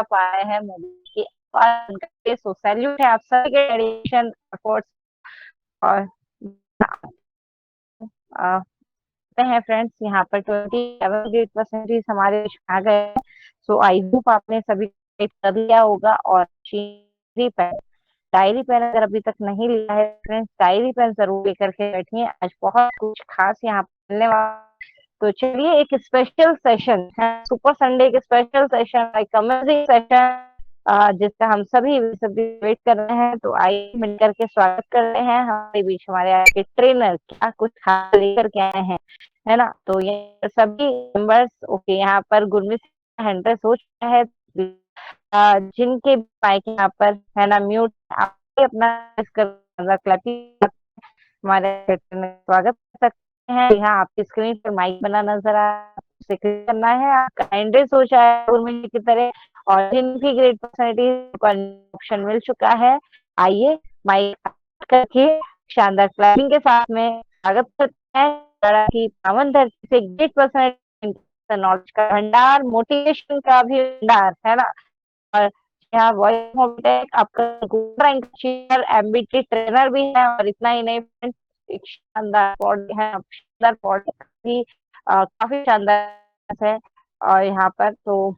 पाए हैं मोदी की। सो सैल्यूट है आप सभी के डेडिकेशन एफर्ट्स। और हैं फ्रेंड्स, यहाँ पर 27% हमारे देश में आ गए हैं। सो आई होप आपने सभी कर लिया होगा। और डायरी पेन अगर अभी तक नहीं लिया है फ्रेंड्स, डायरी पेन जरूर लेकर के बैठिए। आज बहुत कुछ खास यहाँ पर मिलने वाला। तो चलिए, एक स्पेशल सेशन है, सुपर संडे एक स्पेशल सेशन, एक अमेजिंग सेशन, जिसका हम सभी वेट कर रहे हैं। तो आइए मिलकर के स्वागत कर रहे हैं हमारे बीच हमारे आज के ट्रेनर क्या कुछ खास लेकर के आए हैं, है ना। तो ये सभी मेंबर्स ओके, यहाँ पर गुरमीत हैंड्रेस हो चुका है। जिनके माइक यहाँ पर है ना म्यूट, आप भी अपना क्लैपिंग हमारे में स्वागत कर सकते हैं। यहाँ आपकी स्क्रीन पर माइक बना नजर आ रहा है, उसे क्लिक करना है। आपका हैंड्रेस हो जाए गुरमीत की तरह। और जिनकी ग्रेट पर्सनैलिटी ऑप्शन मिल चुका है, आइए माइक करके शानदार क्लैपिंग के साथ में स्वागत करते हैं की पावन धरती से ग्रेट पर्सनैलिटी, नॉलेज का भंडार, मोटिवेशन का भी भंडार, है ना। और यहाँ वॉइस मोबिटेक आपका एमबीटी ट्रेनर भी है। और इतना ही नहीं friends, एक शानदार पॉड है, शानदार पॉड भी काफी शानदार है। और यहाँ पर तो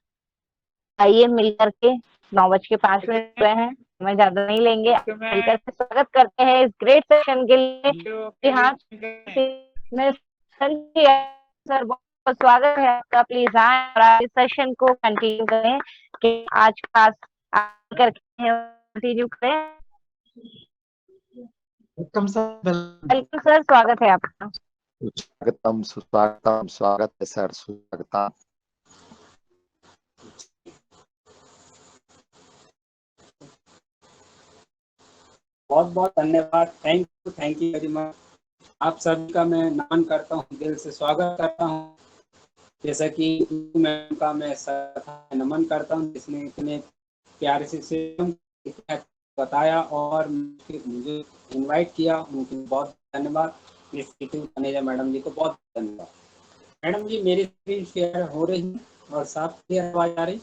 आइए मिलकर के 9:05 हुए हैं, हमें ज्यादा नहीं लेंगे, मिलकर के स्वागत करते हैं इस ग्रेट सेशन के लिए। जी हाँ सर, बहुत स्वागत है आपका। प्लीज आए और इस सेशन को कंटिन्यू करें कि आज खास करके कंटिन्यू करें। Welcome sir. वेलकम सर, स्वागत है आपका। स्वागतम सुस्वागतम, स्वागत है सर, सुस्वागतम। बहुत बहुत धन्यवाद। Thank you very much. आप सभी का मैं नमन करता हूँ, दिल से स्वागत करता हूँ। जैसा कि मैम का मैं नमन करता हूँ, जिसने इतने प्यारे से बताया और मुझे इनवाइट किया, उनकी बहुत धन्यवाद। मैनेजर मैडम जी को बहुत धन्यवाद। मैडम जी, मेरी स्क्रीन शेयर हो रही है और साफ क्लियर आवाज आ रही?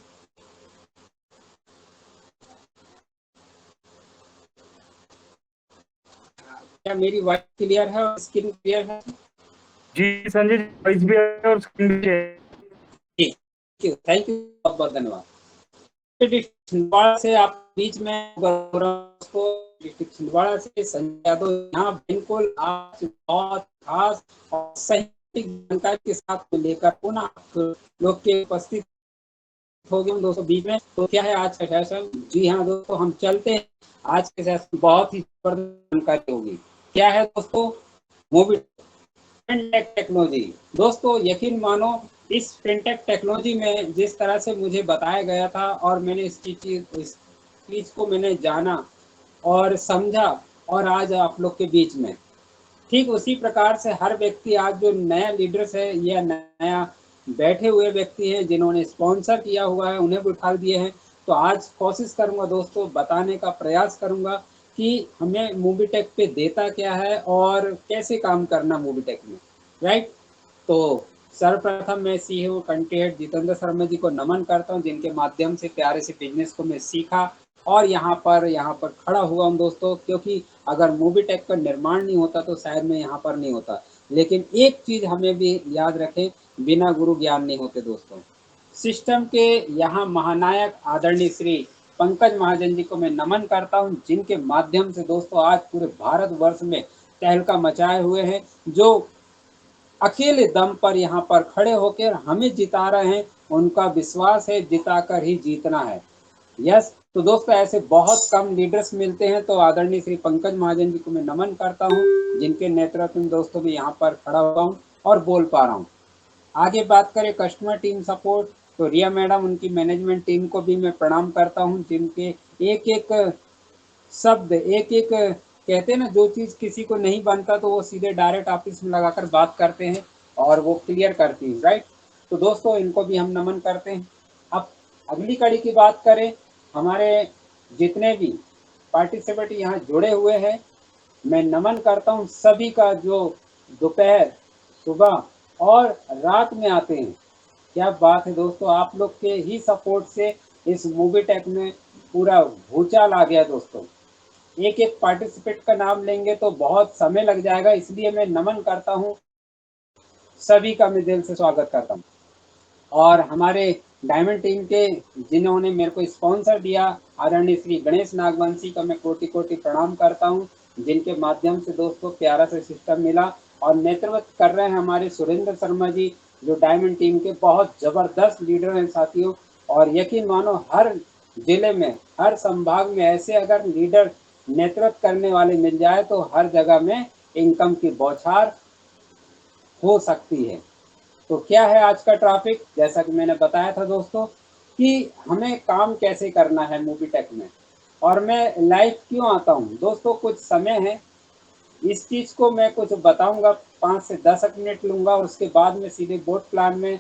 क्या मेरी वॉइस क्लियर है और स्क्रीन क्लियर है? जी संजय जी, वॉइस भी है और स्क्रीन भी है। थैंक यू, बहुत बहुत धन्यवाद। छिंदवाड़ा से आप बीच में छिंदवाड़ा से संजय यादव यहाँ बिल्कुल आप बहुत खास और सही जानकारी के साथ लेकर पुनः आप लोग के उपस्थित हो गए दोस्तों बीच में। तो क्या है आज का सेशन? जी हाँ दोस्तों, हम चलते हैं। आज के सेशन बहुत ही जबरदस्त जानकारी होगी। क्या है दोस्तों? Movie technology. दोस्तों यकीन मानो, इस फिनटेक टेक्नोलॉजी में जिस तरह से मुझे बताया गया था और मैंने इस चीज को मैंने जाना और समझा, और आज आप लोग के बीच में ठीक उसी प्रकार से हर व्यक्ति आज जो नया लीडर्स है या नया बैठे हुए व्यक्ति हैं जिन्होंने स्पॉन्सर किया हुआ है, उन्हें भी उठा दिए हैं। तो आज कोशिश करूंगा दोस्तों, बताने का प्रयास करूंगा कि हमें मूवीटेक पे देता क्या है और कैसे काम करना मूवीटेक में, राइट। तो सर्वप्रथम मैं CEO country head Jitendra Sharma ji को नमन करता हूं, जिनके माध्यम से प्यारे से बिजनेस को मैं सीखा और यहाँ पर खड़ा हुआ हूँ दोस्तों। क्योंकि अगर मूवीटेक का निर्माण नहीं होता तो शायद मैं यहाँ पर नहीं होता। लेकिन एक चीज हमें भी याद रखें, बिना गुरु ज्ञान नहीं होते दोस्तों। सिस्टम के यहाँ महानायक आदरणीय श्री पंकज महाजन जी को मैं नमन करता हूँ, जिनके माध्यम से दोस्तों आज पूरे भारतवर्ष में तहलका मचाए हुए हैं, जो अकेले दम पर यहाँ पर खड़े होकर हमें जिता रहे हैं। उनका विश्वास है जिताकर ही जीतना है। यस, तो दोस्तों ऐसे बहुत कम लीडर्स मिलते हैं। तो आदरणीय श्री पंकज महाजन जी को मैं नमन करता हूँ, जिनके नेतृत्व में दोस्तों भी यहाँ पर खड़ा हुआ हूँ और बोल पा रहा हूँ। आगे बात करें कस्टमर टीम सपोर्ट, तो रिया मैडम, उनकी मैनेजमेंट टीम को भी मैं प्रणाम करता हूँ, जिनके एक एक शब्द, एक एक कहते हैं ना, जो चीज़ किसी को नहीं बनता तो वो सीधे डायरेक्ट ऑफिस में लगाकर बात करते हैं और वो क्लियर करती है, राइट। तो दोस्तों इनको भी हम नमन करते हैं। अब अगली कड़ी की बात करें, हमारे जितने भी पार्टिसिपेंट यहाँ जुड़े हुए हैं, मैं नमन करता हूँ सभी का, जो दोपहर, सुबह और रात में आते हैं। क्या बात है दोस्तों, आप लोग के ही सपोर्ट से इस मूवी टेक में पूरा भूचाल आ गया दोस्तों। एक एक पार्टिसिपेंट का नाम लेंगे तो बहुत समय लग जाएगा, इसलिए मैं नमन करता हूँ, सभी का मैं दिल से स्वागत करता हूँ। और हमारे डायमंड टीम के जिन्होंने मेरे को स्पॉन्सर दिया, आदरणीय श्री गणेश नागवंशी का मैं कोटि कोटि प्रणाम करता हूँ, जिनके माध्यम से दोस्तों प्यारा सा सिस्टम मिला। और नेतृत्व कर रहे हैं हमारे सुरेंद्र शर्मा जी, जो डायमंड टीम के बहुत ज़बरदस्त लीडर हैं साथियों। और यकीन मानो हर जिले में, हर संभाग में ऐसे अगर लीडर नेतृत्व करने वाले मिल जाए तो हर जगह में इनकम की बौछार हो सकती है। तो क्या है आज का टॉपिक, जैसा कि मैंने बताया था दोस्तों कि हमें काम कैसे करना है मूवी टेक में। और मैं लाइव क्यों आता हूँ दोस्तों, कुछ समय है, इस चीज़ को मैं कुछ बताऊंगा, 5 से 10 मिनट लूँगा और उसके बाद में सीधे बोर्ड प्लान में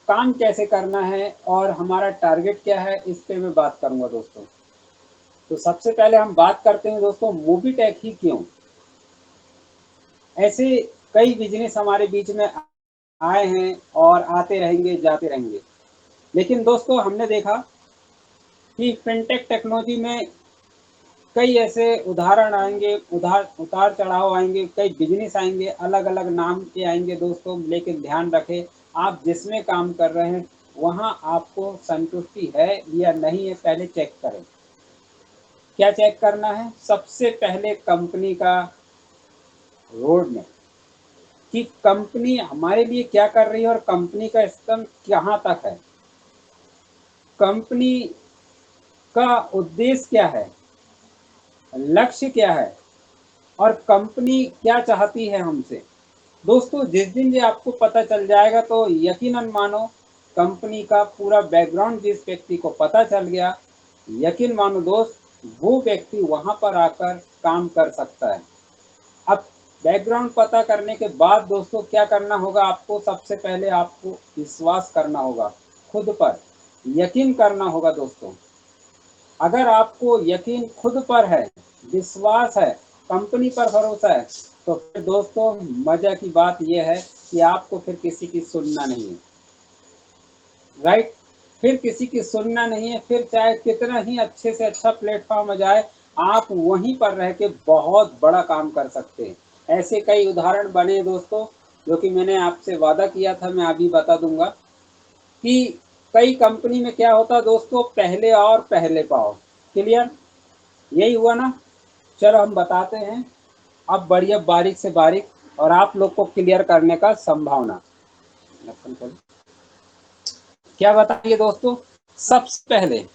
काम कैसे करना है और हमारा टारगेट क्या है, इस पे मैं बात करूँगा दोस्तों। तो सबसे पहले हम बात करते हैं दोस्तों, मूवी टेक ही क्यों। ऐसे कई बिजनेस हमारे बीच में आए हैं और आते रहेंगे, जाते रहेंगे, लेकिन दोस्तों हमने देखा कि फिनटेक टेक्नोलॉजी में कई ऐसे उदाहरण आएंगे, उतार चढ़ाव आएंगे, कई बिजनेस आएंगे, अलग अलग नाम के आएंगे दोस्तों। लेकिन ध्यान रखें, आप जिसमें काम कर रहे हैं वहाँ आपको संतुष्टि है या नहीं है, पहले चेक करें। क्या चेक करना है? सबसे पहले कंपनी का रोड मैप, कि कंपनी हमारे लिए क्या कर रही है और कंपनी का स्तंभ कहाँ तक है, कंपनी का उद्देश्य क्या है, लक्ष्य क्या है और कंपनी क्या चाहती है हमसे। दोस्तों जिस दिन ये आपको पता चल जाएगा तो यकीनन मानो कंपनी का पूरा बैकग्राउंड जिस व्यक्ति को पता चल गया, यकीन मानो दोस्त वो व्यक्ति वहाँ पर आकर काम कर सकता है। अब बैकग्राउंड पता करने के बाद दोस्तों क्या करना होगा, आपको सबसे पहले आपको विश्वास करना होगा, खुद पर यकीन करना होगा दोस्तों। अगर आपको यकीन खुद पर है, विश्वास है, कंपनी पर भरोसा है, तो फिर दोस्तों मजा की बात यह है कि आपको फिर किसी की सुनना नहीं है, राइट। फिर किसी की सुनना नहीं है, फिर चाहे कितना ही अच्छे से अच्छा प्लेटफॉर्म आ जाए, आप वहीं पर रह के बहुत बड़ा काम कर सकते हैं। ऐसे कई उदाहरण बने दोस्तों, जो कि मैंने आपसे वादा किया था, मैं अभी बता दूंगा कि कई कंपनी में क्या होता है दोस्तों, पहले और पहले पाओ। क्लियर? यही हुआ ना? चलो हम बताते हैं अब बढ़िया बारीक से बारीक, और आप लोग को क्लियर करने का संभावना। क्या बताइए दोस्तों, सबसे पहले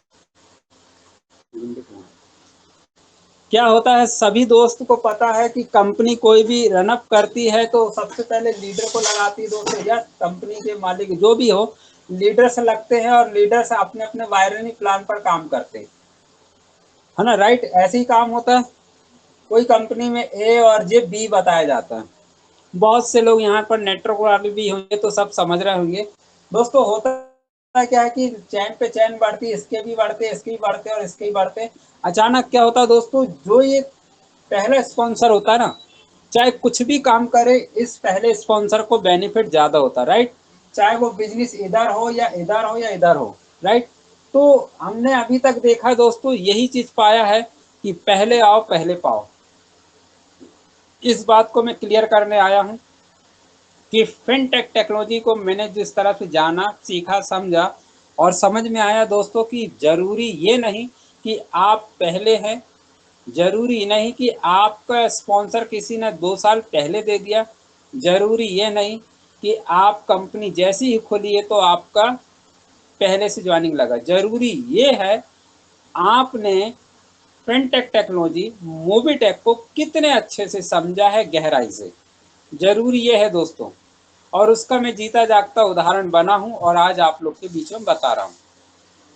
क्या होता है, सभी दोस्त को पता है कि कंपनी कोई भी रनअप करती है तो सबसे पहले लीडर को लगाती है दोस्तों, या कंपनी के मालिक जो भी हो, लीडर से लगते हैं और लीडर से अपने अपने वायरनी प्लान पर काम करते हैं, है ना, राइट। ऐसे ही काम होता है। कोई कंपनी में ए और जे बी बताया जाता है। बहुत से लोग यहाँ पर नेटवर्क वाले भी होंगे तो सब समझ रहे होंगे दोस्तों। होता क्या है कि चैन पे चैन बढ़ती, इसके भी बढ़ते, इसके भी बढ़ते और इसके भी बढ़ते। अचानक क्या होता है दोस्तों, जो ये पहला स्पॉन्सर होता है ना, चाहे कुछ भी काम करे, इस पहले स्पॉन्सर को बेनिफिट ज़्यादा होता है, राइट। चाहे वो बिजनेस इधर हो या इधर हो या इधर हो, राइट। तो हमने अभी तक देखा दोस्तों, यही चीज़ पाया है कि पहले आओ पहले पाओ। इस बात को मैं क्लियर करने आया हूँ कि फिनटेक टेक्नोलॉजी को मैंने जिस तरह से जाना, सीखा, समझा और समझ में आया दोस्तों कि ज़रूरी ये नहीं कि आप पहले हैं, ज़रूरी नहीं कि आपका स्पॉन्सर किसी ने 2 साल पहले दे दिया, ज़रूरी ये नहीं कि आप कंपनी जैसी ही खुली है तो आपका पहले से ज्वाइनिंग लगा। ज़रूरी ये है आपने फिनटेक टेक्नोलॉजी, मूवी टेक को कितने अच्छे से समझा है, गहराई से। ज़रूरी ये है दोस्तों, और उसका मैं जीता जागता उदाहरण बना हूँ और आज आप लोग के बीच में बता रहा हूँ।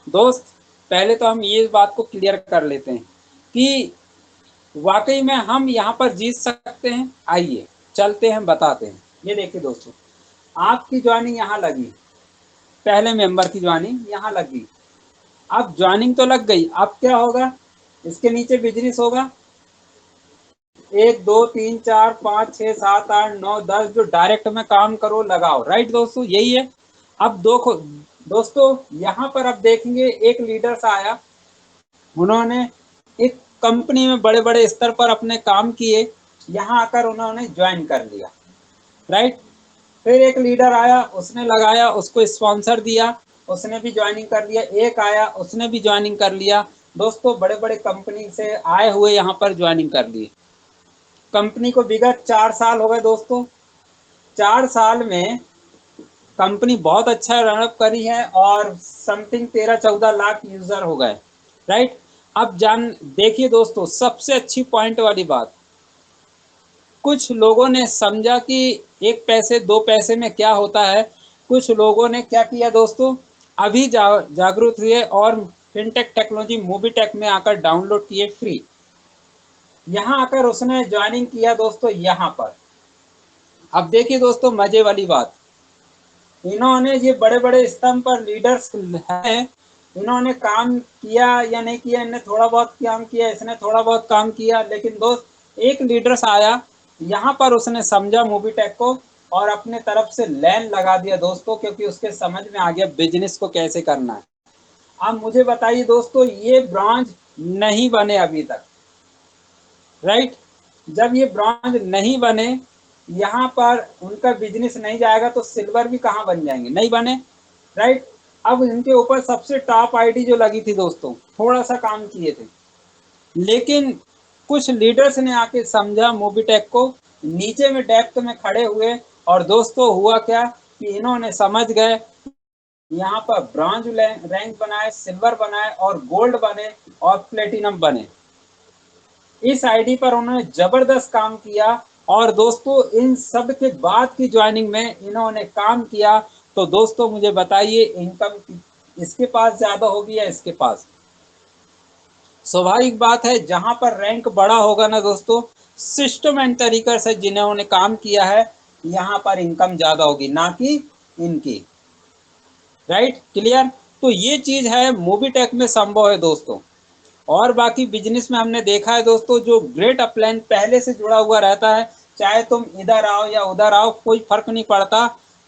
दोस्त पहले तो हम ये बात को क्लियर कर लेते हैं कि वाकई में हम यहाँ पर जीत सकते हैं। आइए चलते हैं, बताते हैं। ये देखिए दोस्तों, आपकी ज्वाइनिंग यहाँ लगी, पहले मेंबर की ज्वाइनिंग यहाँ लगी। अब ज्वाइनिंग तो लग गई, अब क्या होगा, इसके नीचे बिजनेस होगा 1 2 3 4 5 6 7 8 9 10, जो डायरेक्ट में काम करो, लगाओ, राइट दोस्तों, यही है। अब दोस्तों यहाँ पर अब देखेंगे एक लीडर सा आया, उन्होंने एक कंपनी में बड़े बड़े स्तर पर अपने काम किए, यहाँ आकर उन्होंने ज्वाइन कर लिया, राइट। फिर एक लीडर आया, उसने लगाया, उसको स्पॉन्सर दिया, उसने भी ज्वाइनिंग कर लिया। एक आया, उसने भी ज्वाइनिंग कर लिया। दोस्तों बड़े बड़े कंपनी से आए हुए यहाँ पर ज्वाइनिंग कर लिए। कंपनी को विगत 4 साल हो गए दोस्तों। 4 साल में कंपनी बहुत अच्छा रनअप करी है और समथिंग 13-14 लाख यूजर हो गए, राइट। अब देखिए दोस्तों, सबसे अच्छी पॉइंट वाली बात, कुछ लोगों ने समझा कि 1 पैसे 2 पैसे में क्या होता है। कुछ लोगों ने क्या किया दोस्तों, अभी जागरूक हुए और फिनटेक टेक्नोलॉजी मोबीटेक में आकर डाउनलोड किए फ्री। यहाँ आकर उसने ज्वाइनिंग किया दोस्तों यहाँ पर। अब देखिए दोस्तों मजे वाली बात, इन्होंने ये बड़े बड़े स्तंभ पर लीडर्स हैं, इन्होंने काम किया या नहीं किया, इन्होंने थोड़ा बहुत काम किया, इसने थोड़ा बहुत काम किया, लेकिन दोस्त एक लीडर्स आया यहाँ पर, उसने समझा मोबीटेक को और अपने तरफ से लैन लगा दिया दोस्तों, क्योंकि उसके समझ में आ गया बिजनेस को कैसे करना है। अब मुझे बताइए दोस्तों, ये ब्रॉन्ज नहीं बने अभी तक, राइट। जब ये ब्रॉन्ज नहीं बने, यहाँ पर उनका बिजनेस नहीं जाएगा तो सिल्वर भी कहाँ बन जाएंगे, नहीं बने, राइट। अब इनके ऊपर सबसे टॉप आईडी जो लगी थी दोस्तों, थोड़ा सा काम किए थे, लेकिन कुछ लीडर्स ने आके समझा मोबीटेक को, नीचे में डेप्थ में खड़े हुए, और दोस्तों हुआ क्या कि इन्होंने समझ गए, यहाँ पर ब्रॉन्ज रैंक बनाए, सिल्वर बनाए और गोल्ड बने और प्लेटिनम बने। इस आईडी पर उन्होंने जबरदस्त काम किया। और दोस्तों इन सब के बाद की ज्वाइनिंग में इन्होंने काम किया, तो दोस्तों मुझे बताइए इनकम इसके पास ज्यादा होगी या इसके पास? स्वाभाविक बात है, जहां पर रैंक बड़ा होगा ना दोस्तों, सिस्टम एंड तरीके से जिन्होंने काम किया है, यहाँ पर इनकम ज्यादा होगी, ना कि इनकी, राइट, क्लियर। तो ये चीज है मोबीटेक में संभव है दोस्तों। और बाकी बिजनेस में हमने देखा है दोस्तों, जो ग्रेट अपलाइन पहले से जुड़ा हुआ रहता है, चाहे तुम इधर आओ या उधर आओ, कोई फर्क नहीं पड़ता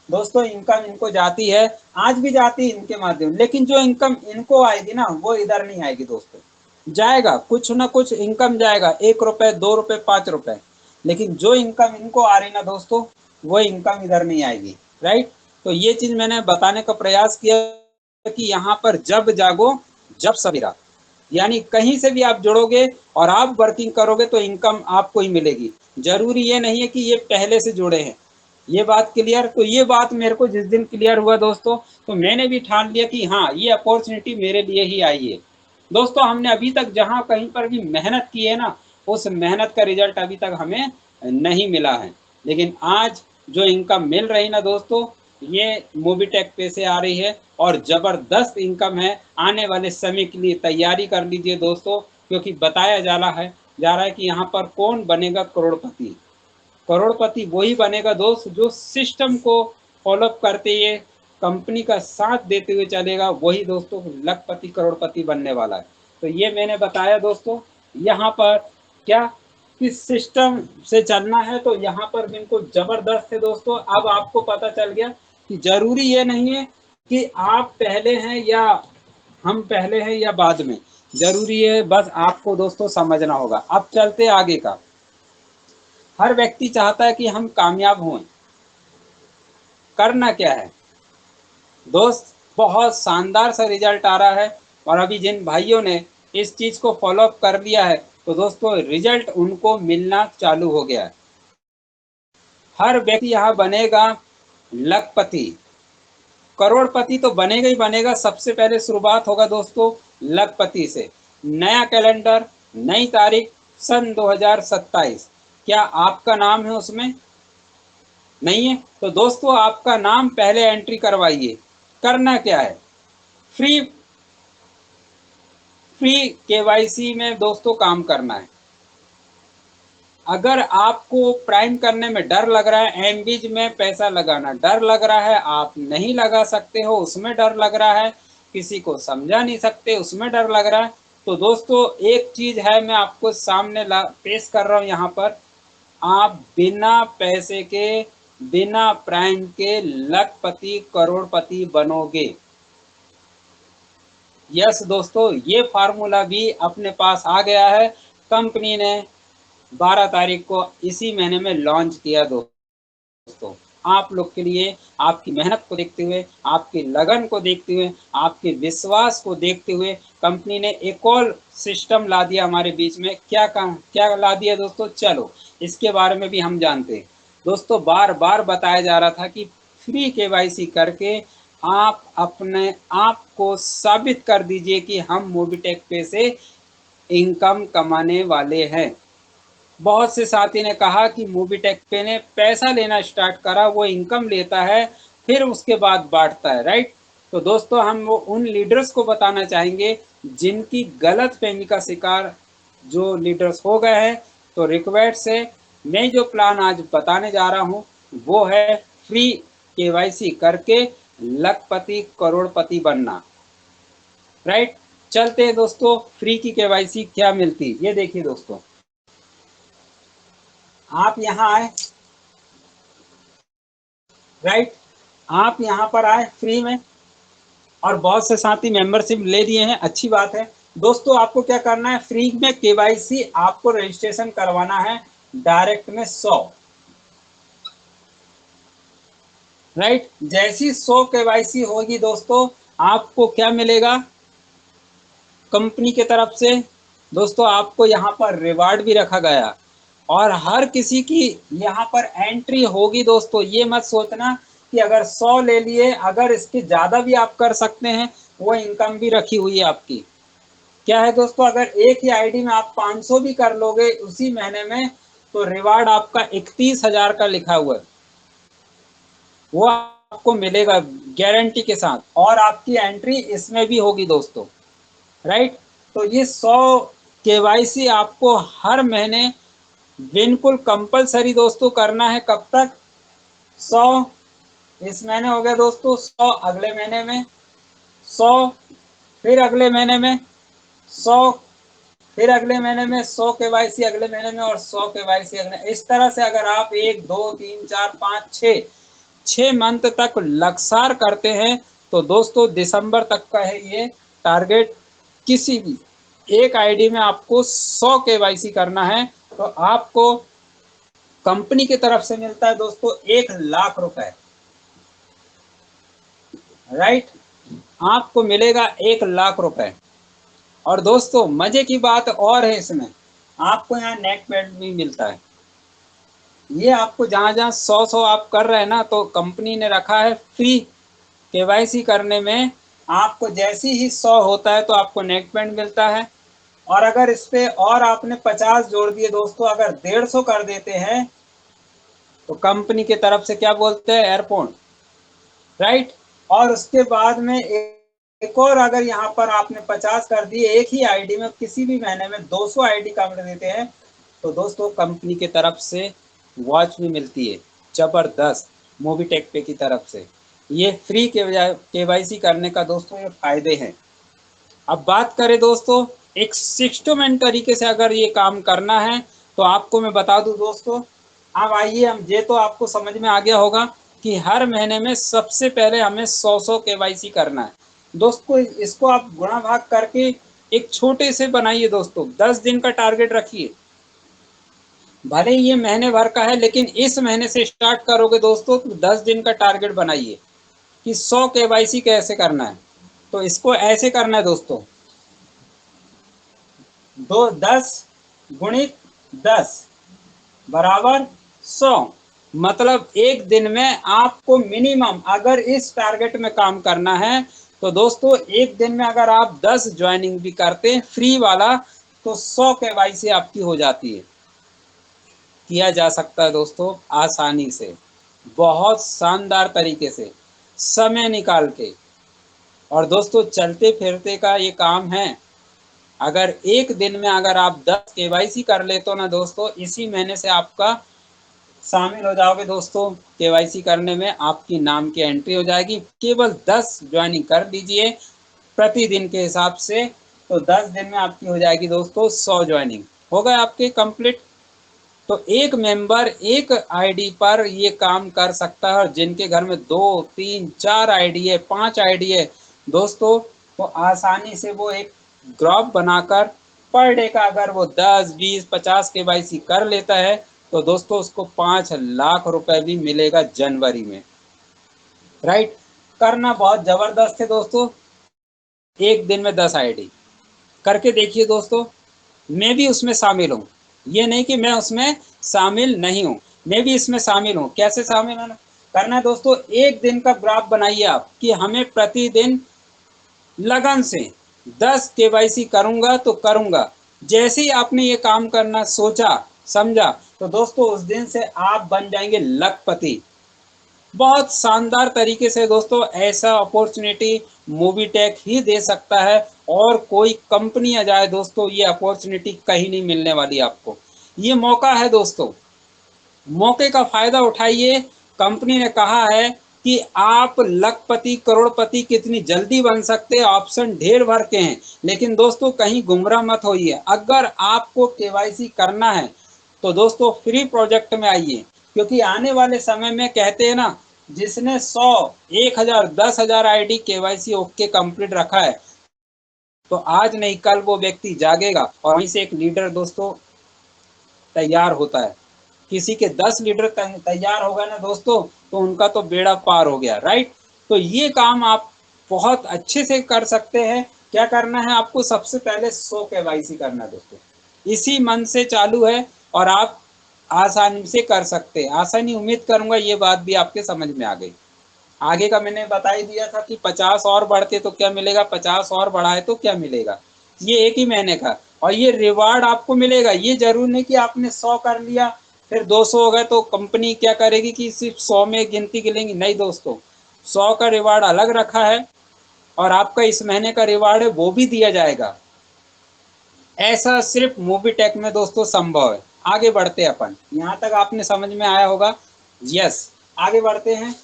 दोस्तों, इनकम इनको जाती है, आज भी जाती है इनके माध्यम, लेकिन जो इनकम इनको आएगी ना, वो इधर नहीं आएगी दोस्तों। जाएगा कुछ ना कुछ इनकम जाएगा, 1 रुपए 2 रुपए 5 रुपए, लेकिन जो इनकम इनको आ रही ना दोस्तों, वो इनकम इधर नहीं आएगी, राइट। तो ये चीज मैंने बताने का प्रयास किया कि यहाँ पर जब जागो जब सवेरा, यानी कहीं से भी आप जुड़ोगे और आप वर्किंग करोगे तो इनकम आपको ही मिलेगी। जरूरी ये नहीं है कि ये पहले से जुड़े हैं, ये बात क्लियर। तो ये बात मेरे को जिस दिन क्लियर हुआ दोस्तों, तो मैंने भी ठान लिया कि हाँ, ये अपॉर्चुनिटी मेरे लिए ही आई है दोस्तों। हमने अभी तक जहाँ कहीं पर भी मेहनत की है ना, उस मेहनत का रिजल्ट अभी तक हमें नहीं मिला है, लेकिन आज जो इनकम मिल रही ना दोस्तों, ये मोबीटेक पे से आ रही है और जबरदस्त इनकम है। आने वाले समय के लिए तैयारी कर लीजिए दोस्तों, क्योंकि बताया जा रहा है कि यहाँ पर कौन बनेगा करोड़पति। करोड़पति वही बनेगा दोस्त जो सिस्टम को फॉलोअप करते हुए, कंपनी का साथ देते हुए चलेगा, वही दोस्तों लखपति करोड़पति बनने वाला है। तो ये मैंने बताया दोस्तों, यहाँ पर क्या किस सिस्टम से चलना है, तो यहाँ पर बिल्कुल जबरदस्त है दोस्तों। अब आपको पता चल गया कि जरूरी ये नहीं है कि आप पहले हैं या हम पहले हैं या बाद में, जरूरी है बस आपको दोस्तों समझना होगा। अब चलते आगे का। हर व्यक्ति चाहता है कि हम कामयाब हों। करना क्या है दोस्त, बहुत शानदार सा रिजल्ट आ रहा है, और अभी जिन भाइयों ने इस चीज को फॉलोअप कर लिया है, तो दोस्तों रिजल्ट उनको मिलना चालू हो गया है। हर व्यक्ति यहाँ बनेगा लखपति, करोड़पति तो बनेगा ही बनेगा। सबसे पहले शुरुआत होगा दोस्तों लखपति से। नया कैलेंडर, नई तारीख, सन 2027। क्या आपका नाम है उसमें? नहीं है, तो दोस्तों आपका नाम पहले एंट्री करवाइए। करना क्या है, फ्री केवाईसी में दोस्तों काम करना है। अगर आपको प्राइम करने में डर लग रहा है, एमबीज में पैसा लगाना डर लग रहा है, आप नहीं लगा सकते हो, उसमें डर लग रहा है, किसी को समझा नहीं सकते उसमें डर लग रहा है, तो दोस्तों एक चीज है, मैं आपको सामने पेश कर रहा हूं यहाँ पर। आप बिना पैसे के, बिना प्राइम के लखपति करोड़पति बनोगे। यस दोस्तों, ये फार्मूला भी अपने पास आ गया है। कंपनी ने 12 तारीख को इसी महीने में लॉन्च किया दोस्तों। आप लोग के लिए, आपकी मेहनत को देखते हुए, आपकी लगन को देखते हुए, आपके विश्वास को देखते हुए कंपनी ने एक और सिस्टम ला दिया हमारे बीच में। क्या ला दिया दोस्तों, चलो इसके बारे में भी हम जानते हैं। दोस्तों बार बार बताया जा रहा था कि फ्री केवाईसी करके आप अपने आप को साबित कर दीजिए कि हम मोबीटेक पे से इनकम कमाने वाले हैं। बहुत से साथी ने कहा कि मोबीटेक पे ने पैसा लेना स्टार्ट करा, वो इनकम लेता है फिर उसके बाद बांटता है, राइट। तो दोस्तों हम वो उन लीडर्स को बताना चाहेंगे जिनकी गलत फहमी का शिकार जो लीडर्स हो गए हैं। तो रिक्वेस्ट है, मैं जो प्लान आज बताने जा रहा हूँ वो है फ्री केवाईसी करके लखपति करोड़पति बनना, राइट। चलते हैं दोस्तों, फ्री की केवाईसी क्या मिलती है ये देखिए दोस्तों। आप यहाँ आए, राइट, आप यहाँ पर आए फ्री में और बहुत से साथी मेंबरशिप ले दिए हैं, अच्छी बात है। दोस्तों आपको क्या करना है, फ्री में केवाईसी आपको रजिस्ट्रेशन करवाना है डायरेक्ट में 100, राइट। जैसी 100 केवाईसी होगी दोस्तों आपको क्या मिलेगा कंपनी के तरफ से। दोस्तों आपको यहाँ पर रिवार्ड भी रखा गया और हर किसी की यहाँ पर एंट्री होगी दोस्तों। ये मत सोचना कि अगर 100 ले लिए, अगर इसके ज़्यादा भी आप कर सकते हैं, वो इनकम भी रखी हुई है आपकी। क्या है दोस्तों, अगर एक ही आईडी में आप 500 भी कर लोगे उसी महीने में, तो रिवार्ड आपका 31,000 का लिखा हुआ है, वो आपको मिलेगा गारंटी के साथ, और आपकी एंट्री इसमें भी होगी दोस्तों, राइट। तो ये 100 केवाईसी आपको हर महीने बिल्कुल कंपलसरी दोस्तों करना है। कब तक, 100 इस महीने हो गया दोस्तों, 100 अगले महीने में, 100 फिर अगले महीने में, 100 फिर अगले महीने में, 100 केवाईसी अगले महीने में और 100 केवाईसी अगले। इस तरह से अगर आप 1 2 3 4 5 6 मंथ तक लगातार करते हैं तो दोस्तों दिसंबर तक का है ये टारगेट। किसी भी एक आईडी में आपको 100 केवाईसी करना है तो आपको कंपनी की तरफ से मिलता है दोस्तों 1,00,000 रुपए, राइट। आपको मिलेगा 1,00,000 रुपए। और दोस्तों मजे की बात और है, इसमें आपको यहाँ नेक पैड भी मिलता है। ये आपको जहाँ जहाँ 100 आप कर रहे हैं ना, तो कंपनी ने रखा है फ्री केवाईसी करने में। आपको जैसी ही 100 होता है तो आपको नेक पैड मिलता है। और अगर इस पे और आपने 50 जोड़ दिए दोस्तों, अगर 150 कर देते हैं तो कंपनी की तरफ से क्या बोलते हैं, एयरपोर्ट, राइट। और उसके बाद में एक और, अगर यहाँ पर आपने 50 कर दिए एक ही आईडी में, किसी भी महीने में 200 आईडी कर देते हैं तो दोस्तों कंपनी की तरफ से वॉच भी मिलती है जबरदस्त मोबीटेक पे की तरफ से। ये फ्री केवाईसी करने का दोस्तों ये फायदे हैं। अब बात करें दोस्तों एक सिस्टमैटिक तरीके से अगर ये काम करना है तो आपको मैं बता दूं दोस्तों। अब आइए, हम ये तो आपको समझ में आ गया होगा कि हर महीने में सबसे पहले हमें 100 केवाईसी करना है दोस्तों। इसको आप गुणा भाग करके एक छोटे से बनाइए दोस्तों, 10 दिन का टारगेट रखिए। भले ही ये महीने भर का है, लेकिन इस महीने से स्टार्ट करोगे दोस्तों तो 10 दिन का टारगेट बनाइए कि 100 केवाईसी कैसे करना है। तो इसको ऐसे करना है दोस्तों, 10 गुणित 10 बराबर 100। मतलब एक दिन में आपको मिनिमम, अगर इस टारगेट में काम करना है तो दोस्तों एक दिन में अगर आप 10 ज्वाइनिंग भी करते हैं फ्री वाला तो 100 केवाईसी आपकी हो जाती है। किया जा सकता है दोस्तों आसानी से, बहुत शानदार तरीके से, समय निकाल के। और दोस्तों चलते फिरते का ये काम है। अगर एक दिन में अगर आप 10 केवाईसी कर लेते हो ना दोस्तों, इसी महीने से आपका शामिल हो जाओगे दोस्तों केवाईसी करने में, आपकी नाम की एंट्री हो जाएगी। केवल 10 ज्वाइनिंग कर दीजिए प्रतिदिन के हिसाब से, तो 10 दिन में आपकी हो जाएगी दोस्तों 100 ज्वाइनिंग, हो गए आपके कंप्लीट। तो एक मेंबर एक आईडी पर ये काम कर सकता है, और जिनके घर में 2 3 4 आईडी है, 5 आईडी है दोस्तों, तो आसानी से वो एक ग्राफ बनाकर पर डे का अगर वो 10, 20, 50 KYC कर लेता है तो दोस्तों उसको 5 लाख रुपए भी मिलेगा जनवरी में। राइट, करना बहुत जबरदस्त है दोस्तों। एक दिन में 10 आईडी करके देखिए दोस्तों। मैं भी उसमें शामिल हूँ, ये नहीं कि मैं उसमें शामिल नहीं हूँ, मैं भी इसमें शामिल हूँ। कैसे शामिल होना करना है दोस्तों, एक दिन का ग्राफ बनाइए आप कि हमें प्रतिदिन लगन से 10 KYC करूँगा तो करूँगा। जैसे ही आपने ये काम करना सोचा समझा तो दोस्तों उस दिन से आप बन जाएंगे लखपति। बहुत शानदार तरीके से दोस्तों ऐसा अपॉर्चुनिटी मूवीटेक ही दे सकता है और कोई कंपनी आ जाए दोस्तों ये अपॉर्चुनिटी कहीं नहीं मिलने वाली आपको। ये मौका है दोस्तों, मौके का फायदा उठाइए। कंपनी ने कहा है कि आप लखपति करोड़पति कितनी जल्दी बन सकते हैं, ऑप्शन ढेर भर के हैं। लेकिन दोस्तों कहीं गुमराह मत होइए, अगर आपको केवाईसी करना है तो दोस्तों फ्री प्रोजेक्ट में आइए, क्योंकि आने वाले समय में कहते हैं ना, जिसने 100, 1000, 10,000 आईडी केवाईसी ओके कंप्लीट रखा है तो आज नहीं कल वो व्यक्ति जागेगा और वहीं से एक लीडर दोस्तों तैयार होता है। किसी के 10 लीडर तैयार हो गए ना दोस्तों तो उनका तो बेड़ा पार हो गया। राइट, तो ये काम आप बहुत अच्छे से कर सकते हैं। क्या करना है आपको, सबसे पहले 100 KYC करना है दोस्तों, इसी मन से चालू है और आप आसानी से कर सकते हैं। आसानी उम्मीद करूंगा ये बात भी आपके समझ में आ गई। आगे का मैंने बता ही दिया था कि 50 और बढ़ते तो क्या मिलेगा, 50 और बढ़ाए तो क्या मिलेगा, ये एक ही महीने का। और ये रिवार्ड आपको मिलेगा, ये जरूर नहीं कि आपने 100 कर लिया फिर 200 हो गए तो कंपनी क्या करेगी कि सिर्फ 100 में गिनती गिनेंगी। नहीं दोस्तों, 100 का रिवार्ड अलग रखा है और आपका इस महीने का रिवार्ड है वो भी दिया जाएगा। ऐसा सिर्फ मूवीटेक में दोस्तों संभव है। आगे बढ़ते हैं अपन, यहाँ तक आपने समझ में आया होगा। यस, आगे बढ़ते हैं।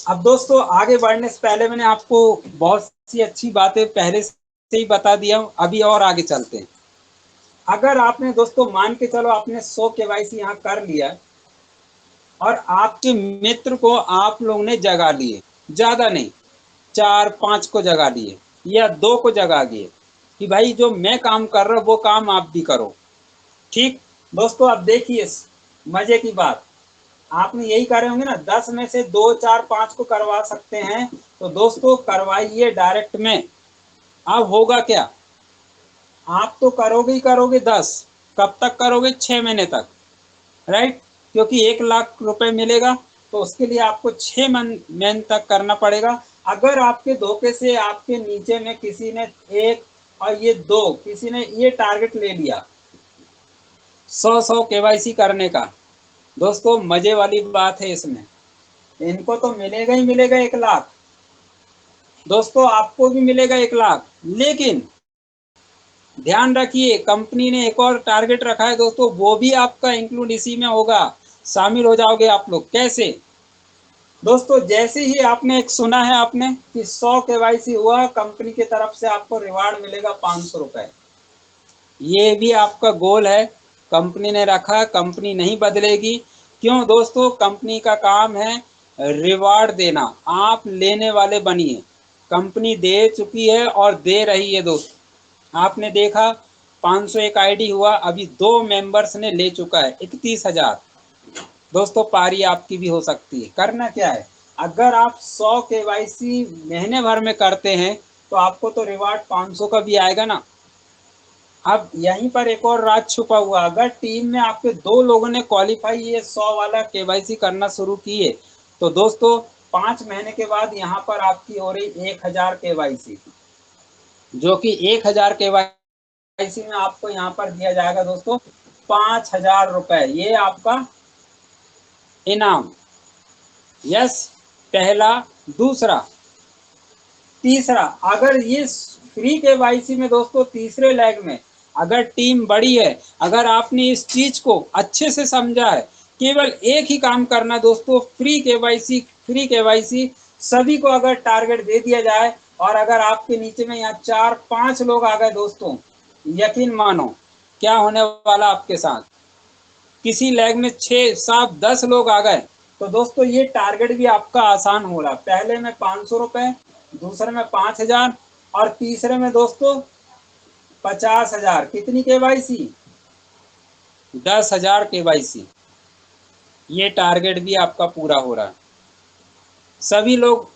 अब दोस्तों आगे बढ़ने से पहले मैंने आपको बहुत सी अच्छी बातें पहले से ही बता दिया हूँ, अभी और आगे चलते हैं। अगर आपने दोस्तों मान के चलो आपने 100 KYC यहाँ कर लिया और आपके मित्र को आप लोगों ने जगा लिए, ज़्यादा नहीं 4-5 को जगा लिए या 2 को जगा दिए कि भाई जो मैं काम कर रहा हूँ वो काम आप भी करो। ठीक दोस्तों, अब देखिए मजे की बात, आपने यही करे होंगे ना, 10 में से 2, 4, 5 को करवा सकते हैं तो दोस्तों करवाइए डायरेक्ट में। अब होगा क्या, आप तो करोगे ही करोगे 10, कब तक करोगे, 6 महीने तक। राइट, क्योंकि 1 लाख रुपए मिलेगा तो उसके लिए आपको 6 महीने तक करना पड़ेगा। अगर आपके धोखे से आपके नीचे में किसी ने 1 और ये 2 किसी ने ये टारगेट ले लिया 100 KYC करने का, दोस्तों मजे वाली बात है इसमें, इनको तो मिलेगा ही मिलेगा 1 लाख दोस्तों, आपको भी मिलेगा 1 लाख। लेकिन ध्यान रखिए कंपनी ने एक और टारगेट रखा है दोस्तों, वो भी आपका इंक्लूड इसी में होगा, शामिल हो जाओगे आप लोग। कैसे दोस्तों, जैसे ही आपने एक सुना है आपने कि 100 KYC हुआ कंपनी की तरफ से आपको रिवार्ड मिलेगा 500 रुपए, ये भी आपका गोल है, कंपनी ने रखा, कंपनी नहीं बदलेगी। क्यों दोस्तों, कंपनी का काम है रिवार्ड देना, आप लेने वाले बनिए। कंपनी दे चुकी है और दे रही है दोस्तों, आपने देखा 501 आईडी हुआ, अभी 2 मेंबर्स ने ले चुका है 31,000। दोस्तों पारी आपकी भी हो सकती है। करना क्या है, अगर आप 100 KYC महीने भर में करते हैं तो आपको तो रिवार्ड 500 का भी आएगा ना। अब यहीं पर एक और राज छुपा हुआ, अगर टीम में आपके 2 लोगों ने क्वालिफाई ये 100 वाला KYC करना शुरू किए तो दोस्तों 5 महीने के बाद यहाँ पर आपकी हो रही 1000 KYC, जो कि 1000 KYC में आपको यहाँ पर दिया जाएगा दोस्तों 5000 रुपए, ये आपका इनाम। यस, पहला, दूसरा, तीसरा, अगर ये फ्री KYC में दोस्तों तीसरे लेग में अगर टीम बड़ी है, अगर आपने इस चीज को अच्छे से समझा है, केवल एक ही काम करना दोस्तों, फ्री KYC सभी को अगर टारगेट दे दिया जाए और अगर आपके नीचे में यहाँ 4-5 लोग आ गए दोस्तों, यकीन मानो क्या होने वाला आपके साथ। किसी लेग में 6, 7, 10 लोग आ गए तो दोस्तों ये टारगेट भी आपका आसान हो रहा। पहले में 500 रुपए, दूसरे में 5,000 और तीसरे में दोस्तों 50,000। कितनी केवाईसी? 10,000 केवाईसी। ये टारगेट भी आपका पूरा हो रहा है। सभी लोग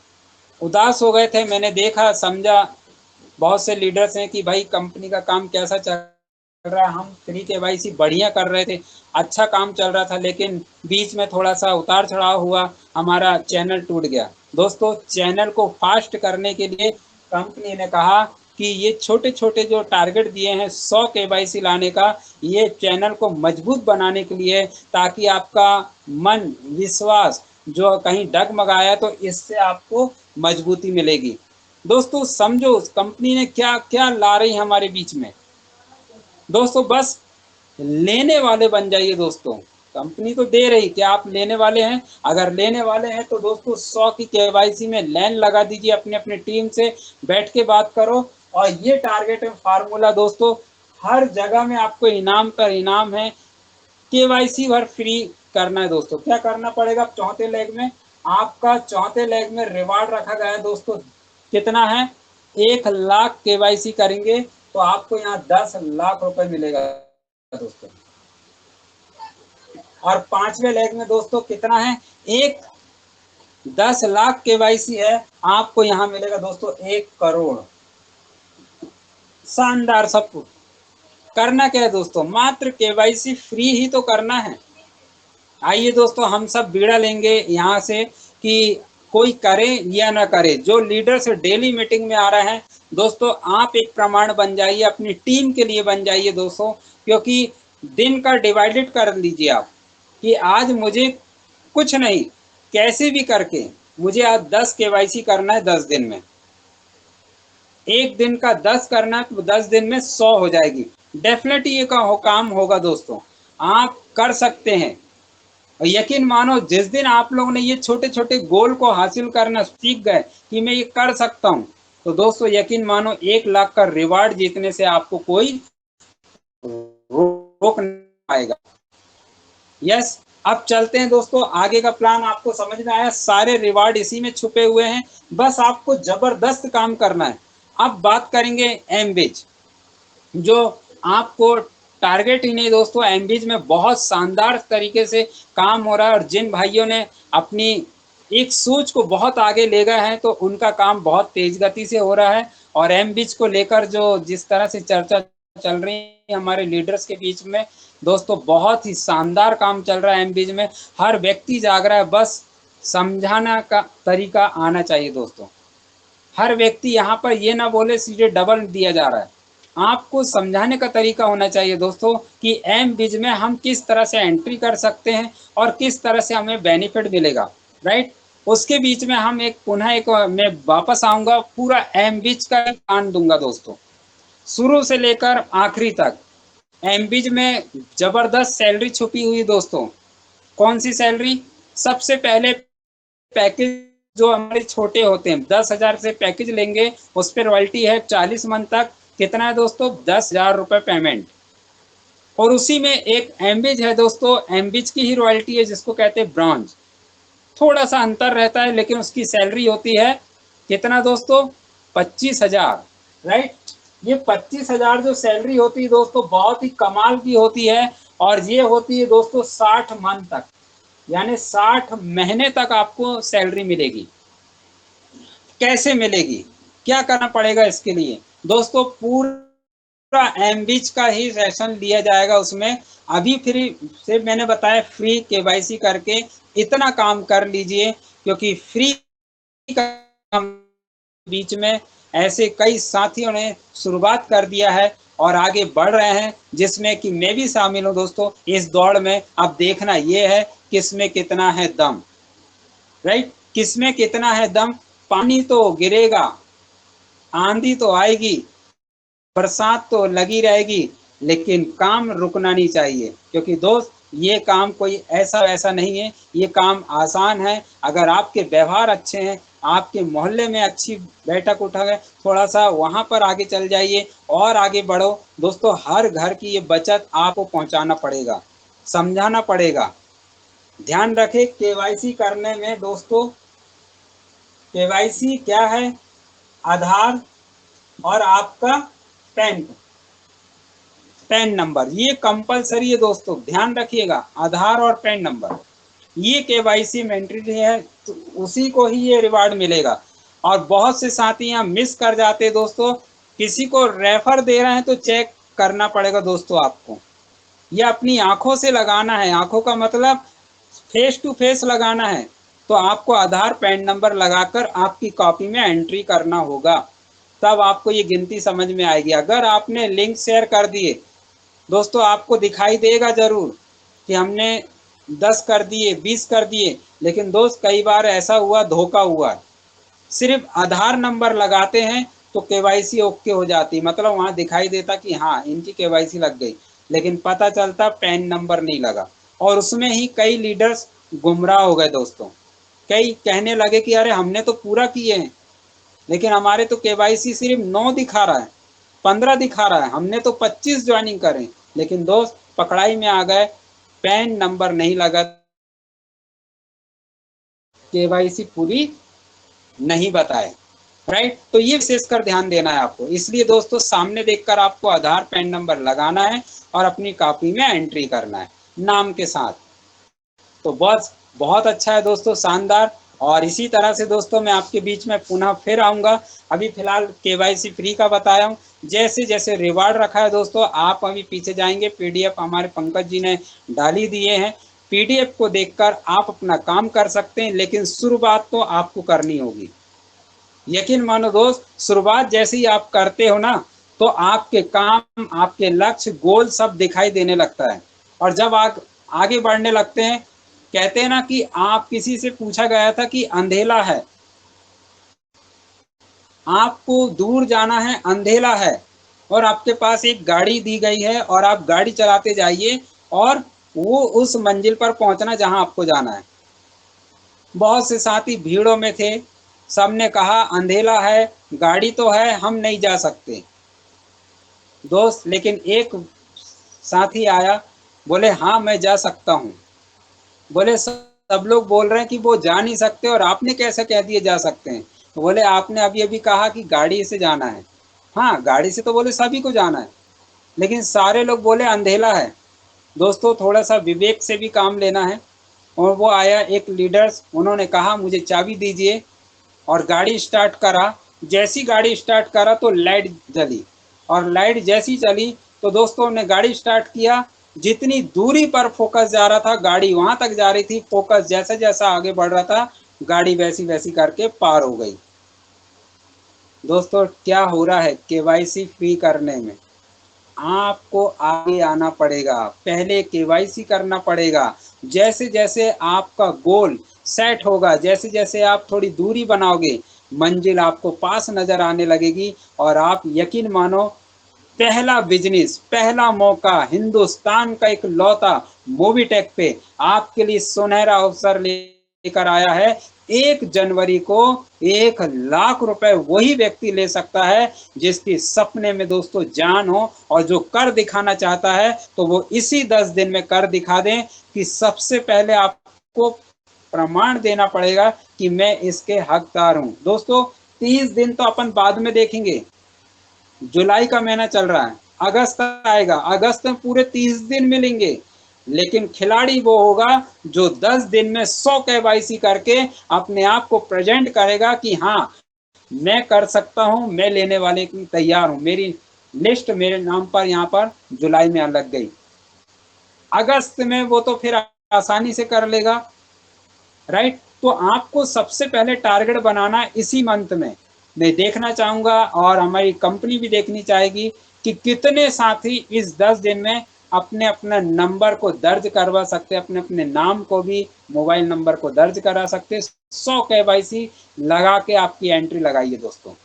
उदास हो गए थे, मैंने देखा समझा। बहुत से लीडर्स हैं कि भाई कंपनी का काम कैसा चल रहा है, हम 3 केवाईसी बढ़िया कर रहे थे, अच्छा काम चल रहा था, लेकिन बीच में थोड़ा सा उतार चढ़ाव हुआ, हमारा चैनल टूट गया। दोस्तों चैनल को फास्ट करने के लिए कंपनी ने कहा कि ये छोटे छोटे जो टारगेट दिए हैं 100 केवाईसी लाने का, ये चैनल को मजबूत बनाने के लिए, ताकि आपका मन विश्वास जो कहीं डगमगाया तो इससे आपको मजबूती मिलेगी। दोस्तों समझो कंपनी ने क्या क्या ला रही है हमारे बीच में। दोस्तों बस लेने वाले बन जाइए। दोस्तों कंपनी तो दे रही, क्या आप लेने वाले हैं? अगर लेने वाले हैं तो दोस्तों 100 की केवाईसी में लाइन लगा दीजिए, अपने अपने टीम से बैठ के बात करो। और ये टारगेट है फार्मूला दोस्तों, हर जगह में आपको इनाम पर इनाम है। केवाईसी भर फ्री करना है दोस्तों। क्या करना पड़ेगा? चौथे लेग में आपका, चौथे लेग में रिवार्ड रखा गया है दोस्तों। कितना है? 1,00,000 केवाईसी करेंगे तो आपको यहाँ 10 लाख रुपए मिलेगा दोस्तों। और 5वें लेग में दोस्तों कितना है? 10 लाख केवाईसी है, आपको यहाँ मिलेगा दोस्तों 1 करोड़। शानदार। सब कुछ करना क्या है दोस्तों? मात्र केवाईसी फ्री ही तो करना है। आइए दोस्तों हम सब बीड़ा लेंगे यहाँ से कि कोई करे या ना करे। जो लीडर्स डेली मीटिंग में आ रहे हैं दोस्तों, आप एक प्रमाण बन जाइए, अपनी टीम के लिए बन जाइए दोस्तों। क्योंकि दिन का डिवाइडेड कर लीजिए आप कि आज मुझे कुछ नहीं, कैसे भी करके मुझे आज 10 केवाईसी करना है 10 दिन में। एक दिन का 10 करना है तो 10 दिन में 100 हो जाएगी। डेफिनेटली ये काम होगा दोस्तों, आप कर सकते हैं। और यकीन मानो जिस दिन आप लोगों ने ये छोटे छोटे गोल को हासिल करना सीख गए कि मैं ये कर सकता हूँ, तो दोस्तों यकीन मानो 1 लाख का रिवार्ड जीतने से आपको कोई रोक नहीं पाएगा। यस, अब चलते हैं दोस्तों, आगे का प्लान आपको समझ में आया। सारे रिवार्ड इसी में छुपे हुए हैं, बस आपको जबरदस्त काम करना है। अब बात करेंगे एमबीज, जो आपको टारगेट ही नहीं दोस्तों, एमबीज में बहुत शानदार तरीके से काम हो रहा है। और जिन भाइयों ने अपनी एक सोच को बहुत आगे ले गए हैं तो उनका काम बहुत तेज गति से हो रहा है। और एमबीज को लेकर जो जिस तरह से चर्चा चल रही है हमारे लीडर्स के बीच में दोस्तों, बहुत ही शानदार काम चल रहा है एमबीज में। हर व्यक्ति जाग रहा है, बस समझाना का तरीका आना चाहिए दोस्तों। हर व्यक्ति यहाँ पर ये ना बोले सीधे डबल दिया जा रहा है, आपको समझाने का तरीका होना चाहिए दोस्तों कि एमबीज में हम किस तरह से एंट्री कर सकते हैं और किस तरह से हमें बेनिफिट मिलेगा। राइट, उसके बीच में हम मैं वापस आऊँगा, पूरा एमबीज का प्लान दूंगा दोस्तों, शुरू से लेकर आखिरी तक। एमबीज में जबरदस्त सैलरी छुपी हुई दोस्तों। कौन सी सैलरी? सबसे पहले पैकेज जो हमारे छोटे होते हैं, 10,000 से पैकेज लेंगे, उस पर रॉयल्टी है 40 मंथ तक। कितना है दोस्तों? 10,000 रुपये पेमेंट। और उसी में एक एमबीज है दोस्तों, एमबीज की ही रॉयल्टी है जिसको कहते हैं ब्रॉन्ज। थोड़ा सा अंतर रहता है, लेकिन उसकी सैलरी होती है कितना दोस्तों? 25,000। राइट, ये 25,000 जो सैलरी होती है दोस्तों, बहुत ही कमाल की होती है। और ये होती है दोस्तों 60 मंथ तक, यानी 60 महीने तक आपको सैलरी मिलेगी। कैसे मिलेगी, क्या करना पड़ेगा इसके लिए दोस्तों? पूरा एमबीज का ही सेशन लिया जाएगा उसमें। अभी फ्री से मैंने बताया, फ्री केवाईसी करके इतना काम कर लीजिए, क्योंकि फ्री का बीच में ऐसे कई साथियों ने शुरुआत कर दिया है और आगे बढ़ रहे हैं, जिसमें कि मैं भी शामिल हूं दोस्तों इस दौड़ में। अब देखना यह है किसमें कितना है दम। राइट, किसमें कितना है दम। पानी तो गिरेगा, आंधी तो आएगी, बरसात तो लगी रहेगी, लेकिन काम रुकना नहीं चाहिए। क्योंकि दोस्त ये काम कोई ऐसा वैसा नहीं है, ये काम आसान है। अगर आपके व्यवहार अच्छे हैं, आपके मोहल्ले में अच्छी बैठक उठा है, थोड़ा सा वहाँ पर आगे चल जाइए और आगे बढ़ो दोस्तों। हर घर की ये बचत आपको पहुँचाना पड़ेगा, समझाना पड़ेगा। ध्यान रखें केवाईसी करने में दोस्तों, केवाईसी क्या है? आधार और आपका पैन नंबर, ये कंपलसरी है दोस्तों, ध्यान रखिएगा। आधार और पैन नंबर ये केवाईसी मैंडेटरी है, तो उसी को ही ये रिवार्ड मिलेगा। और बहुत से साथी यहाँ मिस कर जाते हैं दोस्तों, किसी को रेफर दे रहे हैं तो चेक करना पड़ेगा दोस्तों आपको। ये अपनी आंखों से लगाना है, आंखों का मतलब फेस टू फेस लगाना है। तो आपको आधार पैन नंबर लगाकर आपकी कॉपी में एंट्री करना होगा, तब आपको ये गिनती समझ में आएगी। अगर आपने लिंक शेयर कर दिए दोस्तों, आपको दिखाई देगा जरूर कि हमने 10 कर दिए, 20 कर दिए, लेकिन दोस्त कई बार ऐसा हुआ, धोखा हुआ। सिर्फ आधार नंबर लगाते हैं तो केवाईसी ओके हो जाती, मतलब वहाँ दिखाई देता कि हाँ इनकी केवाईसी लग गई, लेकिन पता चलता पैन नंबर नहीं लगा। और उसमें ही कई लीडर्स गुमराह हो गए दोस्तों। कई कहने लगे कि अरे हमने तो पूरा किए हैं, लेकिन हमारे तो केवाईसी सिर्फ 9 दिखा रहा है, 15 दिखा रहा है, हमने तो 25 ज्वाइनिंग करें, लेकिन दोस्त पकड़ाई में आ गए, पैन नंबर नहीं लगा, केवाईसी पूरी नहीं बताए। राइट, तो ये विशेषकर ध्यान देना है आपको। इसलिए दोस्तों सामने देखकर आपको आधार पैन नंबर लगाना है और अपनी कॉपी में एंट्री करना है नाम के साथ। तो बस बहुत अच्छा है दोस्तों, शानदार। और इसी तरह से दोस्तों मैं आपके बीच में पुनः फिर आऊँगा। अभी फिलहाल केवाईसी फ्री का बताया हूँ, जैसे जैसे रिवार्ड रखा है दोस्तों, आप अभी पीछे जाएंगे, पीडीएफ हमारे पंकज जी ने डाली दिए हैं, पीडीएफ को देखकर आप अपना काम कर सकते हैं, लेकिन शुरुआत तो आपको करनी होगी। यकीन मानो दोस्त, शुरुआत जैसे ही आप करते हो ना, तो आपके काम, आपके लक्ष्य, गोल सब दिखाई देने लगता है। और जब आप आगे बढ़ने लगते हैं, कहते हैं ना कि आप किसी से पूछा गया था कि अंधेला है, आपको दूर जाना है, अंधेला है, और आपके पास एक गाड़ी दी गई है और आप गाड़ी चलाते जाइए और वो उस मंजिल पर पहुंचना जहां आपको जाना है। बहुत से साथी भीड़ों में थे, सबने कहा अंधेला है, गाड़ी तो है, हम नहीं जा सकते दोस्त। लेकिन एक साथी आया, बोले हाँ मैं जा सकता हूँ। बोले सब लोग बोल रहे हैं कि वो जा नहीं सकते और आपने कैसे कह दिए जा सकते हैं। तो बोले आपने अभी अभी कहा कि गाड़ी से जाना है। हाँ गाड़ी से तो बोले सभी को जाना है, लेकिन सारे लोग बोले अंधेला है। दोस्तों थोड़ा सा विवेक से भी काम लेना है। और वो आया एक लीडर्स, उन्होंने कहा मुझे चाबी दीजिए, और गाड़ी स्टार्ट करा। जैसी गाड़ी स्टार्ट करा तो लाइट जली, और लाइट जैसी चली तो दोस्तों ने गाड़ी स्टार्ट किया। जितनी दूरी पर फोकस जा रहा था, गाड़ी वहां तक जा रही थी, फोकस जैसा जैसा आगे बढ़ रहा था, गाड़ी वैसी वैसी करके पार हो गई। दोस्तों क्या हो रहा है, केवाईसी फ्री करने में आपको आगे आना पड़ेगा, पहले केवाईसी करना पड़ेगा। जैसे जैसे आपका गोल सेट होगा, जैसे जैसे आप थोड़ी दूरी बनाओगे, मंजिल आपको पास नजर आने लगेगी। और आप यकीन मानो, पहला बिजनेस, पहला मौका हिंदुस्तान का एक लौता मोबीटेक पे आपके लिए सुनहरा अवसर लेकर आया है। 1 जनवरी को 1 लाख रुपए वही व्यक्ति ले सकता है जिसकी सपने में दोस्तों जान हो, और जो कर दिखाना चाहता है तो वो इसी 10 दिन में कर दिखा दें। कि सबसे पहले आपको प्रमाण देना पड़ेगा कि मैं इसके हकदार हूं। दोस्तों 30 दिन तो अपन बाद में देखेंगे, जुलाई का महीना चल रहा है, अगस्त आएगा, अगस्त में पूरे 30 दिन मिलेंगे, लेकिन खिलाड़ी वो होगा जो 10 दिन में 100 केवाईसी करके अपने आप को प्रेजेंट करेगा कि हाँ मैं कर सकता हूं, मैं लेने वाले की तैयार हूं, मेरी लिस्ट मेरे नाम पर यहाँ पर जुलाई में लग गई। अगस्त में वो तो फिर आसानी से कर लेगा। राइट, तो आपको सबसे पहले टारगेट बनाना इसी मंथ में। मैं देखना चाहूंगा और हमारी कंपनी भी देखनी चाहेगी कि कितने साथी इस 10 दिन में अपने अपने नंबर को दर्ज करवा सकते, अपने अपने नाम को भी, मोबाइल नंबर को दर्ज करा सकते। 100 केवाईसी लगा के आपकी एंट्री लगाइए दोस्तों।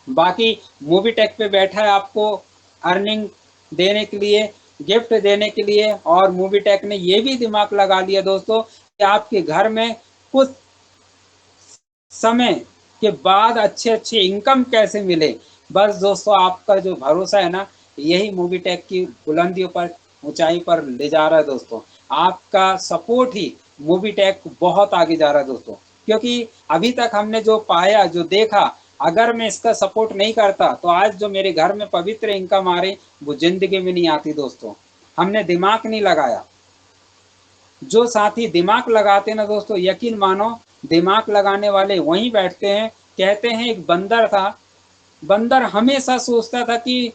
बाकी मोबीटेक पे बैठा है आपको अर्निंग देने के लिए, गिफ्ट देने के लिए, और मोबीटेक ने ये भी दिमाग लगा लिया दोस्तों कि आपके घर में कुछ समय के बाद अच्छे अच्छे इनकम कैसे मिले। बस दोस्तों आपका जो भरोसा है ना, यही मोबीटेक की बुलंदियों पर, ऊंचाई पर ले जा रहा है दोस्तों। आपका सपोर्ट ही मोबीटेक बहुत आगे जा रहा है दोस्तों, क्योंकि अभी तक हमने जो पाया, जो देखा, अगर मैं इसका सपोर्ट नहीं करता तो आज जो मेरे घर में पवित्र इनकम आ रही वो जिंदगी में नहीं आती दोस्तों। हमने दिमाग नहीं लगाया। जो साथी दिमाग लगाते ना दोस्तों, यकीन मानो दिमाग लगाने वाले वहीं बैठते हैं। कहते हैं एक बंदर था, बंदर हमेशा सोचता था कि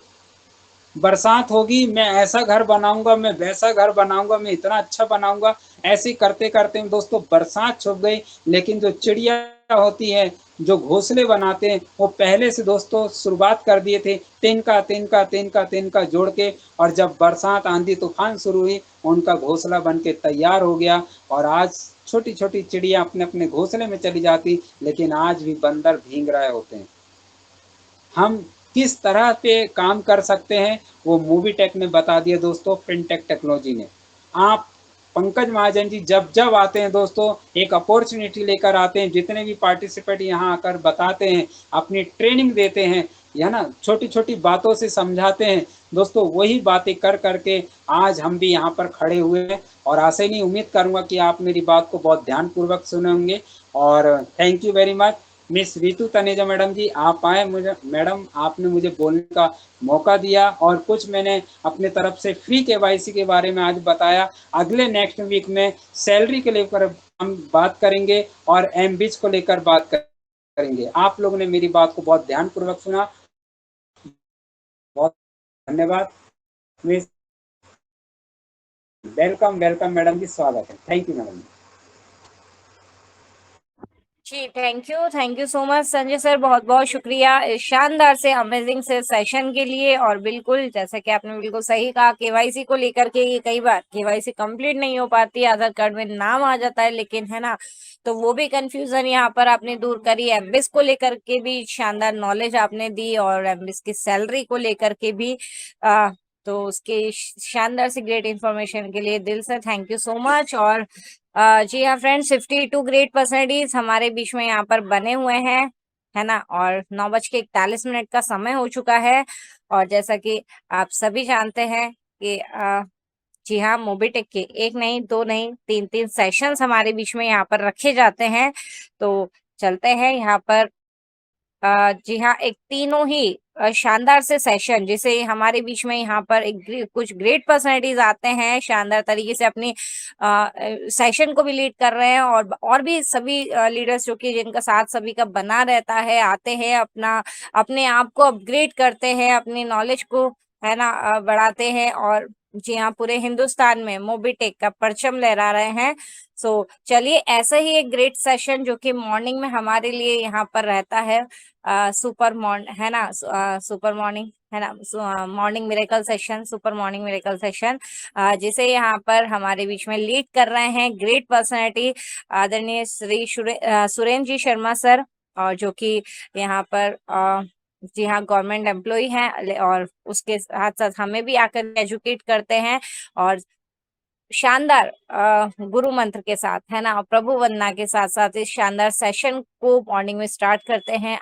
बरसात होगी, मैं ऐसा घर बनाऊंगा, मैं वैसा घर बनाऊंगा, मैं इतना अच्छा बनाऊंगा। ऐसे करते करते दोस्तों बरसात छुप गई। लेकिन जो चिड़िया होती है, जो घोंसले बनाते हैं, वो पहले से दोस्तों शुरुआत कर दिए थे तिनका तिनका तिनका तिनका जोड़ के। और जब बरसात आंधी तूफान शुरू हुई, उनका घोंसला बन के तैयार हो गया। और आज छोटी छोटी चिड़िया अपने अपने घोंसले में चली जाती, लेकिन आज भी बंदर भीग रहे होते हैं। हम किस तरह पे काम कर सकते हैं वो मूवी टेक ने बता दिया दोस्तों, फिनटेक टेक्नोलॉजी ने। आप पंकज महाजन जी जब जब आते हैं दोस्तों, एक अपॉर्चुनिटी लेकर आते हैं। जितने भी पार्टिसिपेंट यहाँ आकर बताते हैं, अपनी ट्रेनिंग देते हैं, है ना, छोटी छोटी बातों से समझाते हैं दोस्तों, वही बातें कर करके आज हम भी यहाँ पर खड़े हुए हैं। और आशा ही नहीं, उम्मीद करूँगा कि आप मेरी बात को बहुत ध्यानपूर्वक सुने होंगे। और thank you very much miss Ritu Taneja madam ji, आप आए, मुझे मैडम आपने मुझे बोलने का मौका दिया और कुछ मैंने अपने तरफ से फ्री केवाईसी के बारे में आज बताया। अगले नेक्स्ट वीक में सैलरी के लेकर हम बात करेंगे और एमबीच को लेकर बात करेंगे। आप लोगों ने मेरी बात को बहुत ध्यानपूर्वक सुना, बहुत धन्यवाद। Miss welcome welcome madam ji, स्वागत है। Thank you madam ji, thank you so much Sanjay sir, बहुत बहुत शुक्रिया इस शानदार से अमेजिंग से सेशन के लिए। और बिल्कुल जैसा कि आपने बिल्कुल सही कहा, केवाईसी को लेकर के ये कई बार केवाईसी कंप्लीट नहीं हो पाती, आधार कार्ड में नाम आ जाता है लेकिन, है ना, तो वो भी कंफ्यूजन यहाँ पर आपने दूर करी। एमबिस को लेकर के भी शानदार नॉलेज आपने दी और एमबिस की सैलरी को लेकर के भी तो उसके शानदार से ग्रेट इन्फॉर्मेशन के लिए दिल से थैंक यू सो मच। और जी हाँ फ्रेंड्स, 52 ग्रेट पर्सनैलिटीज हमारे बीच में यहाँ पर बने हुए हैं, है ना। और 9:41 का समय हो चुका है। और जैसा कि आप सभी जानते हैं कि जी हाँ, मोबीटेक के एक नहीं, दो नहीं, तीन तीन सेशंस हमारे बीच में यहाँ पर रखे जाते हैं। तो चलते हैं यहाँ पर जी हाँ, एक तीनों ही शानदार से सेशन, जिसे हमारे बीच में यहाँ पर कुछ ग्रेट पर्सनैलिटीज आते हैं, शानदार तरीके से अपनी सेशन को भी लीड कर रहे हैं। और भी सभी लीडर्स जो कि जिनका साथ सभी का बना रहता है, आते हैं, अपने आप को अपग्रेड करते हैं, अपनी नॉलेज को, है ना, बढ़ाते हैं। और जी हाँ, पूरे हिंदुस्तान में मोबीटेक का परचम लहरा रहे हैं। सो चलिए, ऐसा ही एक ग्रेट सेशन जो कि मॉर्निंग में हमारे लिए यहाँ पर रहता है, सुपर मॉर्निंग, है ना, सुपर मॉर्निंग, है ना, morning miracle session, super morning miracle session, जिसे यहाँ पर हमारे बीच में लीड कर रहे हैं ग्रेट पर्सनैलिटी आदरणीय श्री सुरेंद्र जी शर्मा सर, और जो कि यहाँ पर जी हाँ, गवर्नमेंट एम्प्लॉय हैं और उसके साथ साथ हमें भी आकर एजुकेट करते हैं। और शानदार गुरु मंत्र के साथ, है ना, प्रभु वंदना के साथ साथ इस शानदार सेशन को मॉर्निंग में स्टार्ट करते हैं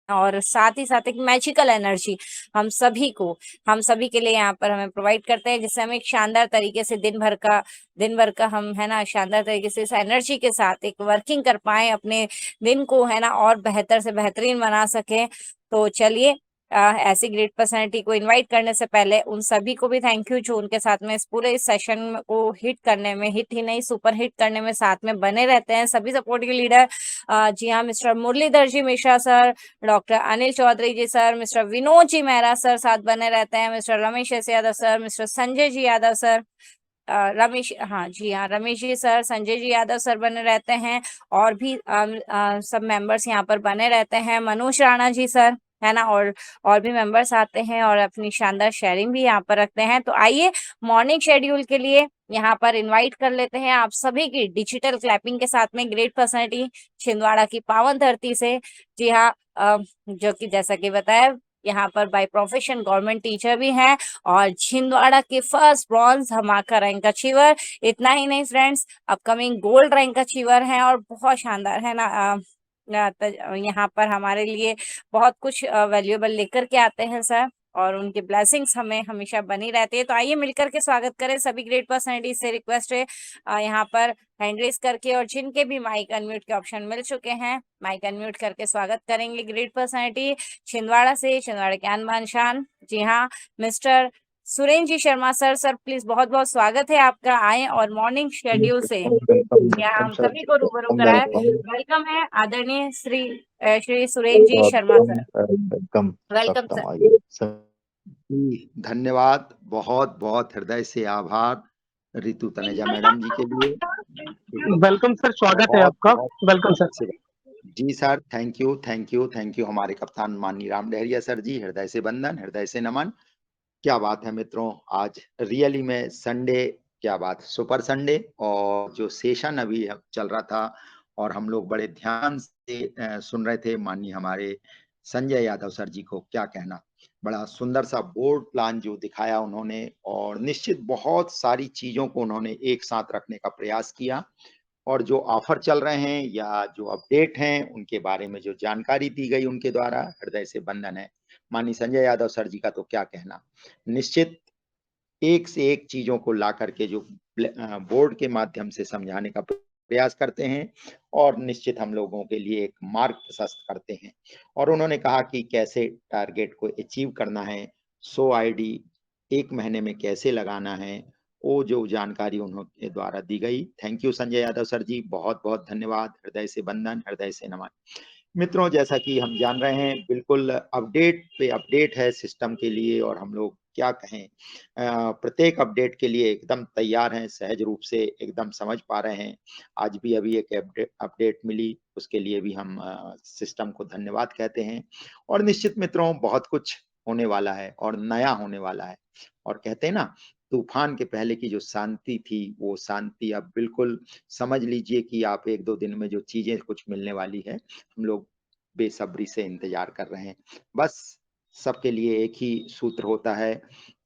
और साथ ही साथ एक मैजिकल एनर्जी हम सभी के लिए यहाँ पर हमें प्रोवाइड करते हैं, जिससे हम एक शानदार तरीके से दिन भर का हम, है ना, शानदार तरीके से इस एनर्जी के साथ एक वर्किंग कर पाए, अपने दिन को, है ना, और बेहतर से बेहतरीन बना सके। तो चलिए, ऐसी ग्रेट पर्सनैलिटी को इनवाइट करने से पहले उन सभी को भी थैंक यू जो उनके साथ में इस पूरे सेशन को हिट करने में, हिट ही नहीं सुपर हिट करने में साथ में बने रहते हैं, सभी सपोर्टिव लीडर। जी हाँ, mister Muralidhar ji Mishra sir, doctor Anil Chaudhary ji sir, mister Vinod ji Mehra sir साथ बने रहते हैं, mister Ramesh S Yadav sir, mister Sanjay ji Yadav sir, Ramesh, हाँ जी हाँ, रमेश जी सर, संजय जी यादव सर बने रहते हैं। और भी सब मेंबर्स यहाँ पर बने रहते हैं, मनोज राणा जी सर, है ना, और भी मेंबर्स आते हैं और अपनी शानदार शेयरिंग भी यहाँ पर रखते हैं। तो आइए, मॉर्निंग शेड्यूल के लिए यहाँ पर इनवाइट कर लेते हैं आप सभी की डिजिटल क्लैपिंग के साथ में ग्रेट पर्सनैलिटी छिंदवाड़ा की पावन धरती से। जी हाँ, जो कि जैसा कि बताया, यहाँ पर बाय प्रोफेशन गवर्नमेंट टीचर भी हैं और छिंदवाड़ा के फर्स्ट ब्रॉन्ज धमाका रैंक अचीवर। इतना ही नहीं friends, upcoming gold rank achiever हैं और बहुत शानदार, है ना, यहाँ पर हमारे लिए बहुत कुछ वैल्यूएबल लेकर के आते हैं सर। और उनके ब्लेसिंग्स हमें हमेशा बनी रहती है। तो आइए मिलकर के स्वागत करें सभी ग्रेट पर्सनैलिटी से। रिक्वेस्ट है यहाँ पर हैंड रेस करके, और जिनके भी माइक अनम्यूट के ऑप्शन मिल चुके हैं माइक अनम्यूट करके स्वागत करेंगे। ग्रेट पर्सनैलिटी छिंदवाड़ा से, छिंदवाड़ा के आन बान शान, जी हाँ, mister Surendra ji Sharma sir. Sir please बहुत बहुत स्वागत है आपका, आए और मॉर्निंग शेड्यूल से यहाँ हम सभी को रूबरू कराए। वेलकम है आदरणीय Shri Surendra ji Sharma sir. Welcome welcome sir. आइए सर। धन्यवाद, बहुत बहुत हृदय से आभार रितु तनेजा मैडम जी के लिए। वेलकम सर, स्वागत है बहुत आपका। बहुत वेलकम सर। अच्छी बात। जी sir, thank you thank you thank you. हमारे कप्तान माननीय राम डहरिया सर जी, हृदय से वंदन, हृदय से नमन। क्या बात है मित्रों, आज रियली में संडे, क्या बात, सुपर संडे। और जो सेशन अभी चल रहा था और हम लोग बड़े ध्यान से सुन रहे थे माननीय हमारे संजय यादव सर जी को, क्या कहना, बड़ा सुंदर सा बोर्ड प्लान जो दिखाया उन्होंने, और निश्चित बहुत सारी चीजों को उन्होंने एक साथ रखने का प्रयास किया। और जो ऑफर चल रहे हैं या जो अपडेट हैं उनके बारे में जो जानकारी दी गई उनके द्वारा, हृदय से वंदन है। माननीय संजय यादव सर जी का तो क्या कहना, निश्चित एक से एक चीजों को ला करके जो बोर्ड के माध्यम से समझाने का प्रयास करते हैं, और निश्चित हम लोगों के लिए एक मार्ग प्रशस्त करते हैं। और उन्होंने कहा कि कैसे टारगेट को अचीव करना है, 100 आईडी एक महीने में कैसे लगाना है, वो जो जानकारी उन्होंने द्वारा दी गई। Thank you Sanjay Yadav sir ji, बहुत बहुत धन्यवाद, हृदय से वंदन, हृदय से नमन। मित्रों, जैसा कि हम जान रहे हैं, बिल्कुल अपडेट पे अपडेट है सिस्टम के लिए, और हम लोग क्या कहें, प्रत्येक अपडेट के लिए एकदम तैयार हैं, सहज रूप से एकदम समझ पा रहे हैं। आज भी अभी एक अपडेट मिली, उसके लिए भी हम सिस्टम को धन्यवाद कहते हैं। और निश्चित मित्रों, बहुत कुछ होने वाला है और नया होने वाला है। और कहते हैं ना, तूफान के पहले की जो शांति थी, वो शांति अब बिल्कुल समझ लीजिए कि आप 1-2 दिन में जो चीजें कुछ मिलने वाली है, हम लोग बेसब्री से इंतजार कर रहे हैं। बस सबके लिए एक ही सूत्र होता है,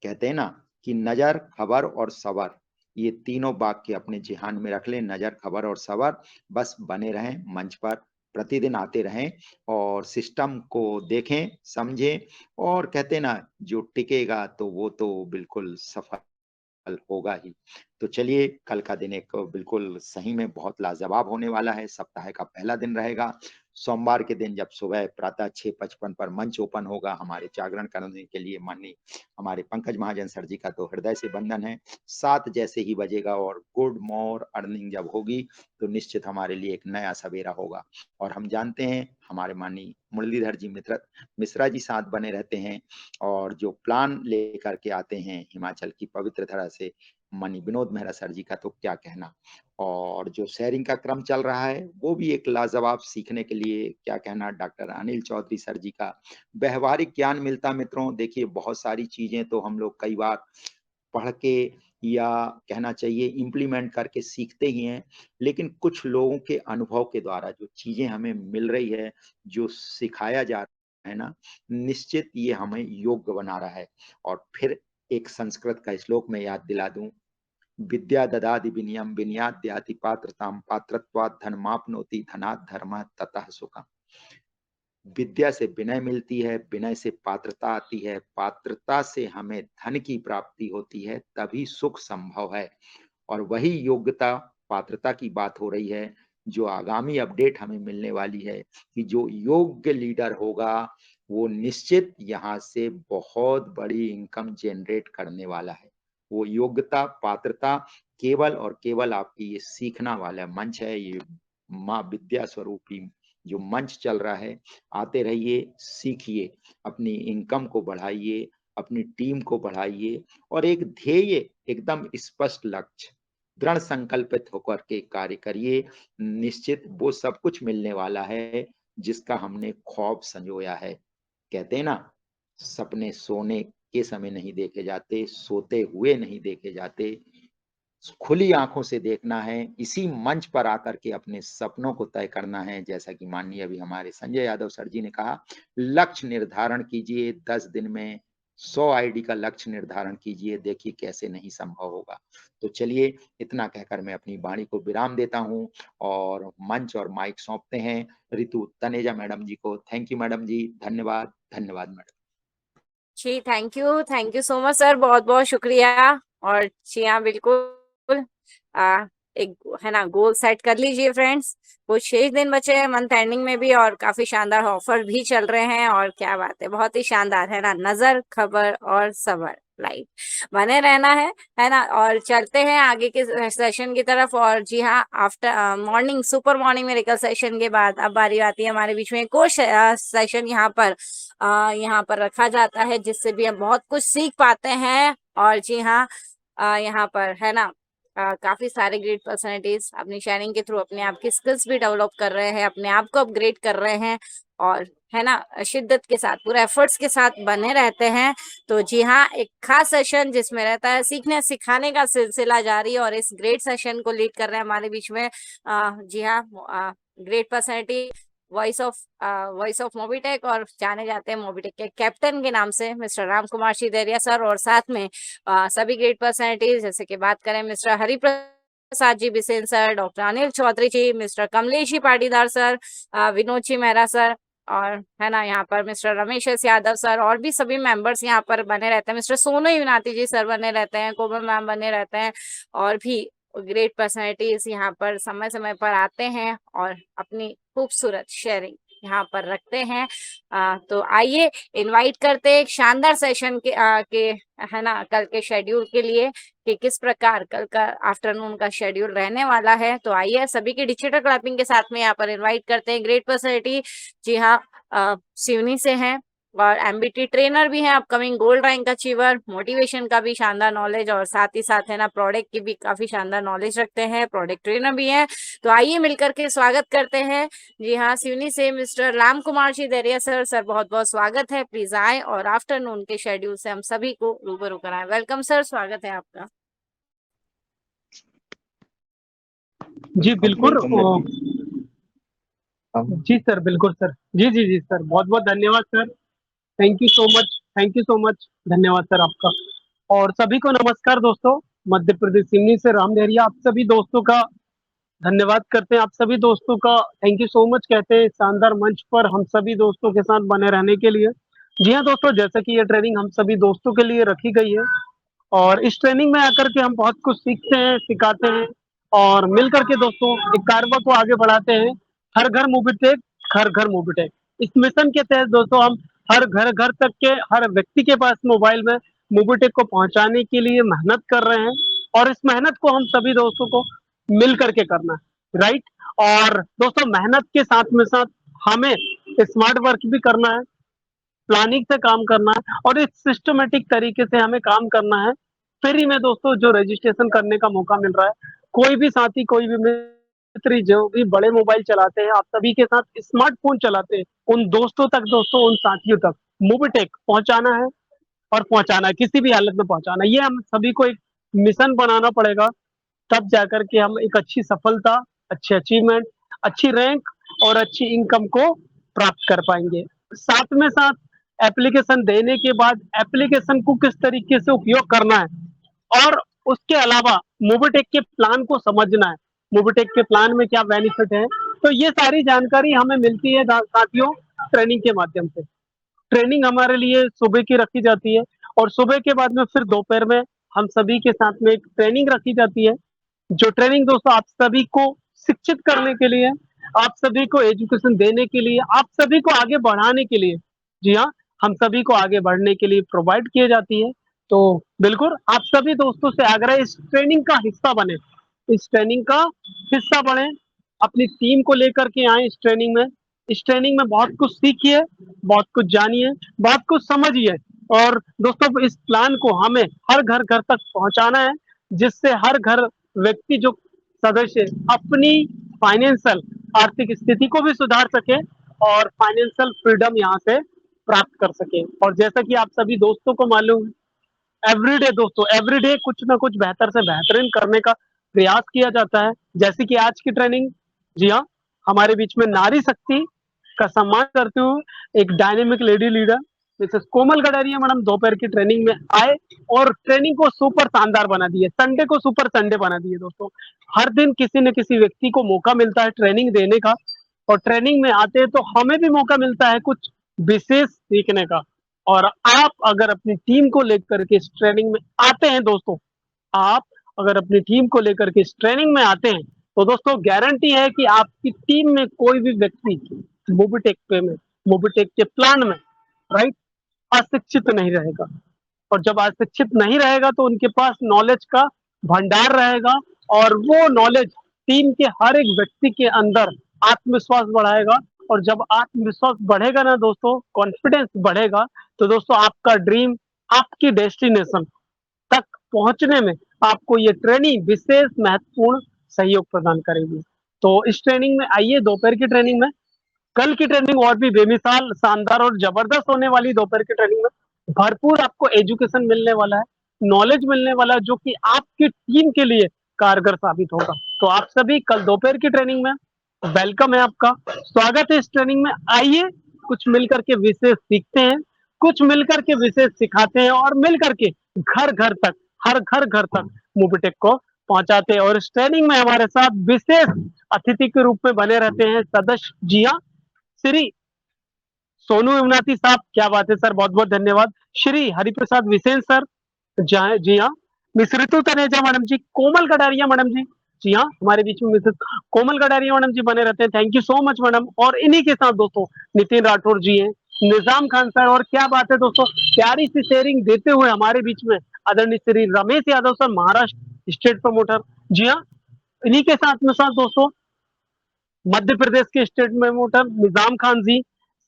कहते हैं ना कि नजर, खबर और सबर, ये तीनों वाक्य अपने जिहान में रख लें। नजर, खबर और सबर, बस बने रहें मंच पर, प्रतिदिन आते रहें और सिस्टम को देखें, समझें, और कहते हैं ना, जो टिकेगा तो वो तो बिल्कुल सफल होगा ही। तो चलिए, कल का दिन एक बिल्कुल सही में बहुत लाजवाब होने वाला है। सप्ताह का पहला दिन रहेगा, सोमवार के दिन, जब सुबह प्रातः 6:55 पर मंच ओपन होगा हमारे जागरण करने के लिए। माननीय हमारे पंकज महाजन सर जी का तो हृदय से वंदन है। 7 जैसे ही बजेगा और गुड मॉर अर्निंग जब होगी, तो निश्चित हमारे लिए एक नया सवेरा होगा। और हम जानते हैं हमारे माननीय मुरलीधर जी मिश्रा जी साथ बने रहते हैं, और जो प्लान लेकर के आते हैं हिमाचल की पवित्र धरा से, माननीय विनोद मेहरा सर जी का तो क्या कहना। और जो शेयरिंग का क्रम चल रहा है, वो भी एक लाजवाब, सीखने के लिए क्या कहना। डॉक्टर अनिल चौधरी सर जी का व्यवहारिक ज्ञान मिलता। मित्रों देखिए, बहुत सारी चीजें तो हम लोग कई बार पढ़ के, या कहना चाहिए इम्प्लीमेंट करके सीखते ही हैं, लेकिन कुछ लोगों के अनुभव के द्वारा जो चीजें हमें मिल रही है, जो सिखाया जा रहा है ना, निश्चित ये हमें योग्य बना रहा है। और फिर एक संस्कृत का श्लोक मैं याद दिला दूं, विद्या ददाति विनयम विनयात् याति पात्रताम पात्रत्वात् धनमाप्नोति धनात् धर्मः ततः सुखम। विद्या से विनय मिलती है, विनय से पात्रता आती है, पात्रता से हमें धन की प्राप्ति होती है, तभी सुख संभव है। और वही योग्यता, पात्रता की बात हो रही है, जो आगामी अपडेट हमें मिलने वाली है कि जो योग्य लीडर होगा, वो निश्चित यहाँ से बहुत बड़ी इनकम जनरेट करने वाला है। वो योग्यता, पात्रता केवल और केवल आपकी ये सीखना वाला मंच है, ये माँ विद्या स्वरूपी जो मंच चल रहा है। आते रहिए, सीखिए, अपनी इनकम को बढ़ाइए, अपनी टीम को बढ़ाइए, और एक ध्येय, एकदम स्पष्ट लक्ष्य, दृढ़ संकल्पित होकर के कार्य करिए। निश्चित वो सब कुछ मिलने वाला है जिसका हमने ख्वाब संजोया है। कहते हैं ना, सपने सोने के समय नहीं देखे जाते, सोते हुए नहीं देखे जाते, खुली आंखों से देखना है, इसी मंच पर आकर के अपने सपनों को तय करना है। जैसा कि माननीय अभी हमारे संजय यादव सर जी ने कहा, लक्ष्य निर्धारण कीजिए, 10 दिन में 100 आईडी का लक्ष्य निर्धारण कीजिए, देखिए कैसे नहीं संभव होगा। तो चलिए, इतना कहकर मैं अपनी वाणी को विराम देता हूं, और मंच और माइक सौंपते हैं रितु तनेजा मैडम जी को। थैंक यू मैडम जी, धन्यवाद, धन्यवाद madam. Ji thank you so much sir, बहुत बहुत शुक्रिया। और जी हाँ बिल्कुल, एक है ना गोल सेट कर लीजिए फ्रेंड्स, कुछ शेष दिन बचे हैं मंथ एंडिंग में भी, और काफी शानदार ऑफर भी चल रहे हैं, और क्या बात है, बहुत ही शानदार है ना, नजर खबर और सबर लाइव बने रहना है ना। और चलते हैं आगे के सेशन की तरफ। और जी हाँ, after morning super morning miracle session के बाद अब बारी आती है हमारे बीच में एक और सेशन यहाँ पर रखा जाता है, जिससे भी हम बहुत कुछ सीख पाते हैं। और जी हाँ, यहाँ पर है ना काफी सारे ग्रेट पर्सनालिटीज अपनी शेयरिंग के थ्रू अपने आप की स्किल्स भी डेवलप कर रहे हैं, अपने आप को अपग्रेड कर रहे हैं, और है ना शिद्दत के साथ पूरे एफर्ट्स के साथ बने रहते हैं। तो जी हाँ, एक खास सेशन जिसमें रहता है सीखने सिखाने का सिलसिला जारी, और इस ग्रेट सेशन को लीड कर रहे हैं हमारे बीच में जी हाँ great personality, voice of Mobitech, और जाने जाते हैं मोबीटेक के कैप्टन के नाम से मिस्टर राम कुमार शिदेरिया सर। और साथ में सभी ग्रेट पर्सनालिटीज, जैसे कि बात करें मिस्टर हरिप्रसाद जी Bisen sir, doctor Anil Chaudhary ji, mister Kamlesh ji Patidar sir, Vinod ji Mehra sir, और है ना यहाँ पर mister Ramesh S Yadav sir, और भी सभी मेंबर्स यहाँ पर बने रहते हैं, मिस्टर सोनू युनाती जी सर बने रहते हैं, कोमल मैम बने रहते हैं, और भी ग्रेट पर्सनालिटीज यहाँ पर समय समय पर आते हैं और अपनी खूबसूरत शेयरिंग यहाँ पर रखते हैं। तो आइए इनवाइट करते हैं एक शानदार सेशन के है ना कल के शेड्यूल के लिए, कि किस प्रकार कल का आफ्टरनून का शेड्यूल रहने वाला है। तो आइए सभी की डिजिटल क्लैपिंग के साथ में यहाँ पर इनवाइट करते हैं ग्रेट पर्सनालिटी। जी हाँ, सिवनी से हैं और एमबीटी ट्रेनर भी हैं, upcoming gold rank achiever, motivation का भी शानदार नॉलेज, और साथ ही साथ है ना प्रोडक्ट की भी काफी शानदार नॉलेज रखते हैं, प्रोडक्ट ट्रेनर भी हैं। तो आइए मिलकर के स्वागत करते हैं जी हाँ सिवनी से mister Ram Kumar Shideriya sir. Sir बहुत बहुत स्वागत है, प्लीज आए और आफ्टरनून के शेड्यूल से हम सभी को रूबरू कराएं। वेलकम सर, स्वागत है आपका। जी बिल्कुल, जी सर, बिल्कुल सर, जी जी जी सर, बहुत बहुत धन्यवाद sir, thank you so much, thank you so much, धन्यवाद सर आपका। और सभी को नमस्कार दोस्तों, मध्य प्रदेश सिवनी से राम डहरिया आप सभी दोस्तों का धन्यवाद करते हैं, आप सभी दोस्तों का थैंक यू सो मच कहते हैं शानदार मंच पर हम सभी दोस्तों के साथ बने रहने के लिए। जी हाँ दोस्तों, जैसे कि ये ट्रेनिंग हम सभी दोस्तों के लिए रखी गई है, और इस ट्रेनिंग में आकर के हम बहुत कुछ सीखते हैं, सिखाते हैं, और मिलकर के दोस्तों एक कारवा को आगे बढ़ाते हैं। हर घर मोबीटेक, हर घर मोबीटेक, इस मिशन के तहत दोस्तों हम हर घर घर तक के हर व्यक्ति के पास मोबाइल में मोबीटेक को पहुंचाने के लिए मेहनत कर रहे हैं, और इस मेहनत को हम सभी दोस्तों को मिल करके करना है, राइट। और दोस्तों मेहनत के साथ में साथ हमें स्मार्ट वर्क भी करना है, प्लानिंग से काम करना है, और इस सिस्टमेटिक तरीके से हमें काम करना है। फ्री में दोस्तों जो रजिस्ट्रेशन करने का मौका मिल रहा है, कोई भी साथी, कोई भी मित्र जो भी बड़े मोबाइल चलाते हैं, आप सभी के साथ स्मार्टफोन चलाते हैं, उन दोस्तों तक दोस्तों, उन साथियों तक मोबीटेक पहुंचाना है, और पहुंचाना है, किसी भी हालत में पहुंचाना है। ये हम सभी को एक मिशन बनाना पड़ेगा, तब जाकर के हम एक अच्छी सफलता, अच्छे अचीवमेंट, अच्छी रैंक और अच्छी इनकम को प्राप्त कर पाएंगे। साथ में साथ एप्लीकेशन देने के बाद एप्लीकेशन को किस तरीके से उपयोग करना है, और उसके अलावा मोबीटेक के प्लान को समझना है, मोबीटेक के प्लान में क्या बेनिफिट है, तो ये सारी जानकारी हमें मिलती है साथियों ट्रेनिंग के माध्यम से। ट्रेनिंग हमारे लिए सुबह की रखी जाती है, और सुबह के बाद में फिर दोपहर में हम सभी के साथ में एक ट्रेनिंग रखी जाती है, जो ट्रेनिंग दोस्तों आप सभी को शिक्षित करने के लिए, आप सभी को एजुकेशन देने के लिए, आप सभी को आगे बढ़ाने के लिए, जी हाँ, हम सभी को आगे बढ़ने के लिए प्रोवाइड की जाती है। तो बिल्कुल आप सभी दोस्तों से आग्रह है, इस ट्रेनिंग का हिस्सा बने, इस ट्रेनिंग का हिस्सा बने, अपनी टीम को लेकर के आए इस ट्रेनिंग में। इस ट्रेनिंग में बहुत कुछ सीखिए, बहुत कुछ जानिए, बहुत कुछ समझिए, और दोस्तों इस प्लान को हमें हर घर घर तक पहुंचाना है, जिससे हर घर व्यक्ति जो सदस्य अपनी फाइनेंशियल आर्थिक स्थिति को भी सुधार सके, और फाइनेंशियल फ्रीडम यहाँ से प्राप्त कर सके। और जैसा कि आप सभी दोस्तों को मालूम है, एवरीडे दोस्तों, एवरीडे कुछ ना कुछ बेहतर से बेहतरीन करने का प्रयास किया जाता है। जैसे कि आज की ट्रेनिंग, जी हाँ, हमारे बीच में नारी शक्ति का सम्मान करते हुए एक डायनेमिक लेडी लीडर मिसेस कोमल गडारिया मैडम दोपहर की ट्रेनिंग में आए, और ट्रेनिंग को सुपर शानदार बना दिए, संडे को सुपर संडे बना दिए दोस्तों। हर दिन किसी न किसी व्यक्ति को मौका मिलता है ट्रेनिंग देने का, और ट्रेनिंग में आते हैं तो हमें भी मौका मिलता है कुछ विशेष सीखने का, और आप अगर अपनी टीम को लेकर के इस ट्रेनिंग में आते हैं दोस्तों, आप अगर अपनी टीम को लेकर के इस ट्रेनिंग में आते हैं, तो दोस्तों गारंटी है कि आपकी टीम में कोई भी व्यक्ति मोबिटेक के प्लान में, राइट, अशिक्षित नहीं रहेगा। और जब अशिक्षित नहीं रहेगा तो उनके पास नॉलेज का भंडार रहेगा, और वो नॉलेज टीम के हर एक व्यक्ति के अंदर आत्मविश्वास बढ़ाएगा। और जब आत्मविश्वास बढ़ेगा ना दोस्तों, कॉन्फिडेंस बढ़ेगा, तो दोस्तों आपका ड्रीम, आपकी डेस्टिनेशन तक पहुंचने में आपको ये ट्रेनिंग विशेष महत्वपूर्ण सहयोग प्रदान करेगी। तो इस ट्रेनिंग में आइए, दोपहर की ट्रेनिंग में, कल की ट्रेनिंग और भी बेमिसाल, शानदार और जबरदस्त होने वाली। दोपहर की ट्रेनिंग में भरपूर आपको एजुकेशन मिलने वाला है, नॉलेज मिलने वाला है, जो कि आपकी टीम के लिए कारगर साबित होगा। तो आप सभी कल दोपहर की ट्रेनिंग में वेलकम है, आपका स्वागत है इस ट्रेनिंग में। आइए, कुछ मिलकर के विशेष सीखते हैं, कुछ मिलकर के विशेष सिखाते हैं, और मिलकर के घर घर तक, हर घर तक मोबिटेक को पहुंचाते हैं। और इस ट्रेनिंग में हमारे साथ विशेष अतिथि के रूप में बने रहते हैं सदस्य, जी हाँ, श्री सोनू इमनाती साहब। क्या बात है सर, बहुत बहुत धन्यवाद। श्री हरिप्रसाद विसेन सर, जी हाँ, मिस ऋतु तनेजा मैडम जी, कोमल कटारिया मैडम जी हाँ, हमारे बीच में मिसेस कोमल कटारिया मैडम जी बने रहते हैं। Thank you so much madam. और इन्हीं के साथ दोस्तों नितिन राठौर जी हैं, निजाम खान सर, और क्या बात है दोस्तों, प्यारी सी शेयरिंग देते हुए हमारे बीच में आदरणीय Shri Ramesh Yadav sir, Maharashtra state promoter. जी हाँ, इन्हीं के साथ दोस्तों मध्य प्रदेश के स्टेट प्रमोटर निजाम खान जी,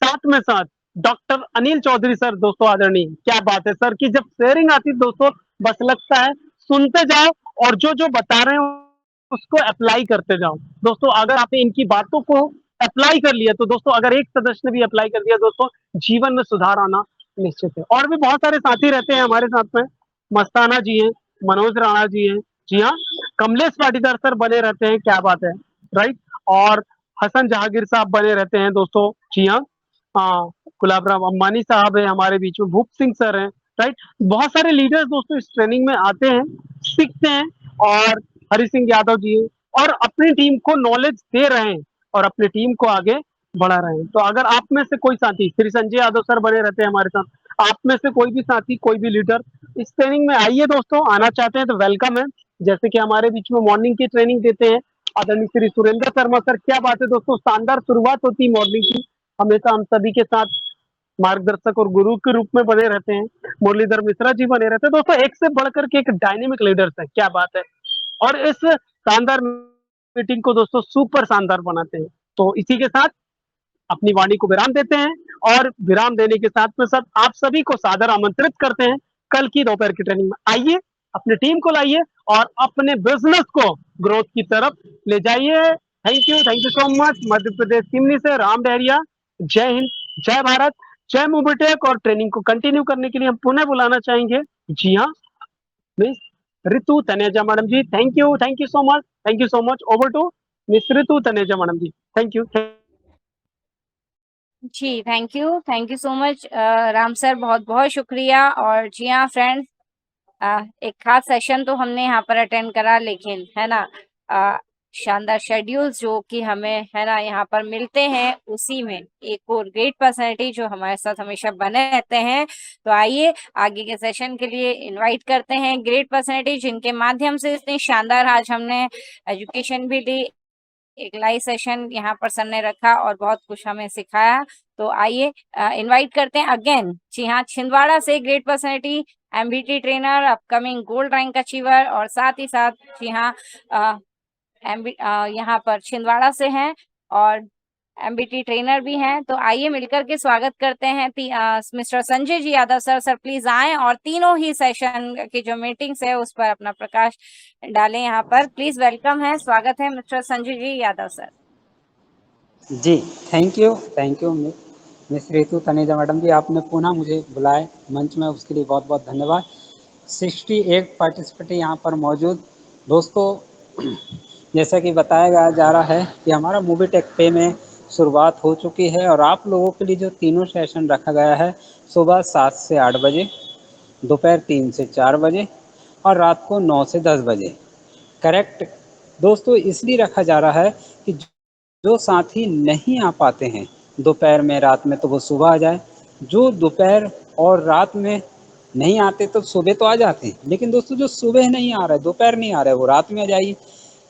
साथ डॉक्टर अनिल चौधरी सर, दोस्तों आदरणीय। क्या बात है सर की जब शेयरिंग आती है दोस्तों, बस लगता है सुनते जाओ और जो जो बता रहे हो उसको अप्लाई करते जाओ। दोस्तों अगर आपने इनकी बातों को अप्लाई कर लिया, तो दोस्तों अगर एक सदस्य ने भी अप्लाई कर दिया दोस्तों, जीवन में सुधार आना निश्चित है। और भी बहुत सारे साथी रहते हैं हमारे साथ में, मस्ताना जी हैं, मनोज राणा जी हैं, जी हाँ, कमलेश पाटीदार सर बने रहते हैं। क्या बात है, राइट। और हसन जहांगीर साहब बने रहते हैं दोस्तों, जी हाँ। गुलाब राम अम्बानी साहब है हमारे बीच में, भूप सिंह सर हैं, राइट। बहुत सारे लीडर्स दोस्तों इस ट्रेनिंग में आते हैं, सीखते हैं, और हरि सिंह यादव जी हैं, और अपनी टीम को नॉलेज दे रहे हैं और अपनी टीम को आगे बढ़ा रहे हैं। तो अगर आप में से कोई साथी, श्री संजय यादव सर बने रहते हैं हमारे साथ, आप में से कोई भी साथी, कोई भी लीडर इस ट्रेनिंग में आइए दोस्तों, आना चाहते हैं तो वेलकम है। जैसे कि हमारे बीच में मॉर्निंग की ट्रेनिंग देते हैं आदरणीय श्री सुरेंद्र शर्मा सर। क्या बात है दोस्तों, शानदार शुरुआत होती है मॉर्निंग की, हमेशा हम सभी के साथ मार्गदर्शक और गुरु के रूप में बने रहते हैं। मुरलीधर मिश्रा जी बने रहते हैं दोस्तों, एक से बढ़कर के एक डायनेमिक लीडर्स है। क्या बात है। और इस शानदार मीटिंग को दोस्तों सुपर शानदार बनाते हैं। तो इसी के साथ अपनी वाणी को विराम देते हैं, और विराम देने के साथ में सब आप सभी को सादर आमंत्रित करते हैं कल की दोपहर की ट्रेनिंग में। आइए, अपनी टीम को लाइए और अपने बिजनेस को ग्रोथ की तरफ ले जाइए। Thank you so much. Madhya Pradesh Simni से राम डहरिया, जय हिंद, जय भारत, जय मोबिटेक। और ट्रेनिंग को कंटिन्यू करने के लिए हम पुनः बुलाना चाहेंगे, जी हाँ, miss Ritu Taneja madam ji. Thank you so much. Over to miss Ritu Taneja madam ji. Thank you. जी, thank you so much Ram sir, बहुत बहुत शुक्रिया। और जी हाँ फ्रेंड्स, एक खास सेशन तो हमने यहाँ पर अटेंड करा, लेकिन है ना शानदार शेड्यूल्स जो कि हमें है ना यहाँ पर मिलते हैं, उसी में एक और ग्रेट पर्सनैलिटी जो हमारे साथ हमेशा बने रहते हैं। तो आइए आगे के सेशन के लिए इनवाइट करते हैं ग्रेट पर्सनैलिटी, जिनके माध्यम से इतनी शानदार आज हमने एजुकेशन भी ली, एक लाइव सेशन यहाँ पर सर ने रखा और बहुत कुछ हमें सिखाया। तो आइए इनवाइट करते हैं अगेन, जी हाँ, छिंदवाड़ा से great personality, MBT trainer, upcoming gold rank achiever, और साथ ही साथ जी हाँ यहाँ पर छिंदवाड़ा से हैं और एमबीटी ट्रेनर भी हैं। तो आइए मिलकर के स्वागत करते हैं mister Sanjay ji Yadav sir. Sir please आए और तीनों ही सेशन की जो मीटिंग्स है उस पर अपना प्रकाश डालें। यहाँ पर प्लीज वेलकम है, स्वागत है मिस्टर संजय जी यादव सर। जी thank you miss Ritu Taneja madam ji, आपने पुनः मुझे बुलाए मंच में, उसके लिए बहुत बहुत धन्यवाद। 68 पार्टिसिपेंट यहाँ पर मौजूद। दोस्तों जैसा कि बताया जा रहा है कि हमारा मोबिटेक पे में शुरुआत हो चुकी है, और आप लोगों के लिए जो तीनों सेशन रखा गया है, सुबह 7 से 8 बजे, दोपहर 3 से 4 बजे, और रात को 9 से 10 बजे। करेक्ट दोस्तों, इसलिए रखा जा रहा है कि जो साथी नहीं आ पाते हैं दोपहर में, रात में, तो वो सुबह आ जाए। जो दोपहर और रात में नहीं आते तो सुबह तो आ जाते हैं, लेकिन दोस्तों जो सुबह नहीं आ रहा है, दोपहर नहीं आ रहा है, वो रात में आ जाइए।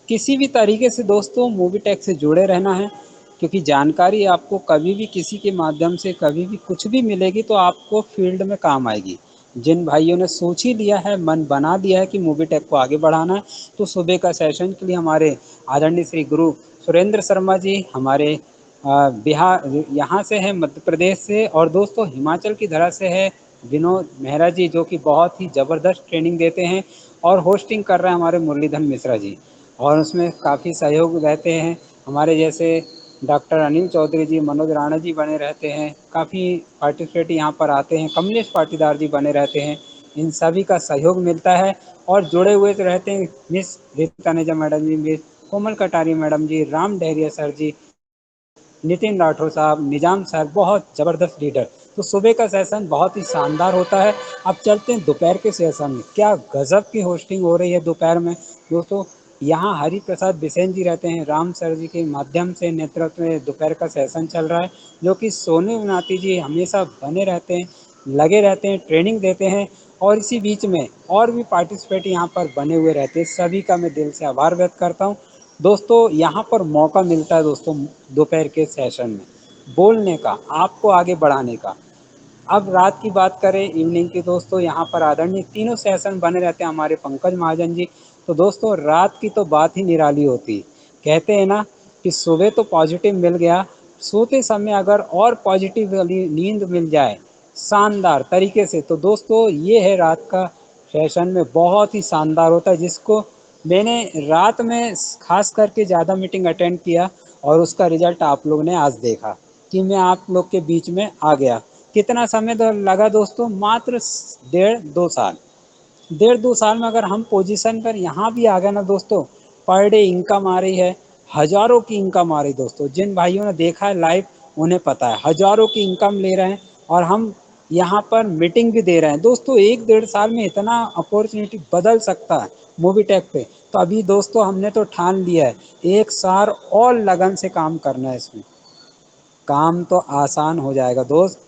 किसी भी तरीके से दोस्तों मूवी टेक से जुड़े रहना है, क्योंकि जानकारी आपको कभी भी किसी के माध्यम से कभी भी कुछ भी मिलेगी तो आपको फील्ड में काम आएगी। जिन भाइयों ने सोच ही लिया है, मन बना दिया है कि मूवी टेक को आगे बढ़ाना है, तो सुबह का सेशन के लिए हमारे आदरणीय श्री गुरु सुरेंद्र शर्मा जी हमारे बिहार यहाँ से है, मध्य प्रदेश से, और दोस्तों हिमाचल की धरा से है विनोद मेहरा जी, जो कि बहुत ही ज़बरदस्त ट्रेनिंग देते हैं, और होस्टिंग कर रहे हैं हमारे मुरलीधर मिश्रा जी, और उसमें काफ़ी सहयोग रहते हैं हमारे जैसे डॉक्टर अनिल चौधरी जी, मनोज राणा जी बने रहते हैं, काफ़ी पार्टिसिपेट यहाँ पर आते हैं, कमलेश पाटीदार जी बने रहते हैं, इन सभी का सहयोग मिलता है। और जुड़े हुए तो रहते हैं मिस रीतू तनेजा मैडम जी, मिस कोमल कटारी मैडम जी, राम डहरिया सर जी, नितिन राठौर साहब, निजाम सर, बहुत ज़बरदस्त लीडर। तो सुबह का सेशन बहुत ही शानदार होता है। अब चलते हैं दोपहर के सेशन में, क्या गजब की होस्टिंग हो रही है दोपहर में दोस्तों। यहाँ हरि प्रसाद बिसेन जी रहते हैं, राम सर जी के माध्यम से नेतृत्व में दोपहर का सेशन चल रहा है, जो कि सोनू नाती जी हमेशा बने रहते हैं, लगे रहते हैं, ट्रेनिंग देते हैं, और इसी बीच में और भी पार्टिसिपेट यहाँ पर बने हुए रहते हैं। सभी का मैं दिल से आभार व्यक्त करता हूँ दोस्तों। यहाँ पर मौका मिलता है दोस्तों दोपहर के सेशन में बोलने का, आपको आगे बढ़ाने का। अब रात की बात करें, इवनिंग की, दोस्तों यहाँ पर आदरणीय तीनों सेशन बने रहते हैं हमारे पंकज महाजन जी। तो दोस्तों रात की तो बात ही निराली होती। कहते हैं ना कि सुबह तो पॉजिटिव मिल गया, सोते समय अगर और पॉजिटिव वाली नींद मिल जाए शानदार तरीके से, तो दोस्तों ये है रात का सेशन में बहुत ही शानदार होता है, जिसको मैंने रात में खास करके ज़्यादा मीटिंग अटेंड किया, और उसका रिजल्ट आप लोगों ने आज देखा कि मैं आप लोग के बीच में आ गया। कितना समय लगा दोस्तों, मात्र 1.5-2 साल। 1.5-2 साल में अगर हम पोजीशन पर यहाँ भी आ गए ना दोस्तों, पर डे इनकम आ रही है, हज़ारों की इनकम आ रही दोस्तों। जिन भाइयों ने देखा है लाइव उन्हें पता है, हज़ारों की इनकम ले रहे हैं, और हम यहाँ पर मीटिंग भी दे रहे हैं दोस्तों। 1-1.5 साल में इतना अपॉर्चुनिटी बदल सकता है मूवी टेक पे। तो अभी दोस्तों हमने तो ठान लिया है, 1 साल और लगन से काम करना है, इसमें काम तो आसान हो जाएगा दोस्त।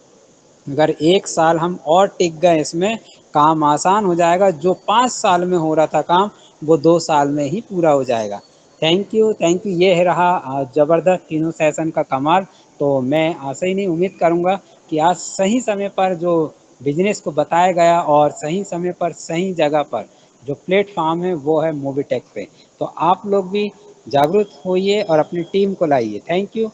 अगर 1 साल हम और टिक गए इसमें, काम आसान हो जाएगा। जो 5 साल में हो रहा था काम, वो 2 साल में ही पूरा हो जाएगा। Thank you, thank you. ये रहा ज़बरदस्त तीनों सेशन का कमाल। तो मैं आशा ही नहीं, उम्मीद करूँगा कि आज सही समय पर जो बिजनेस को बताया गया, और सही समय पर सही जगह पर जो प्लेटफॉर्म है वो है मूवी टेक पे। तो आप लोग भी जागरूक होइए और अपनी टीम को लाइए। Thank you.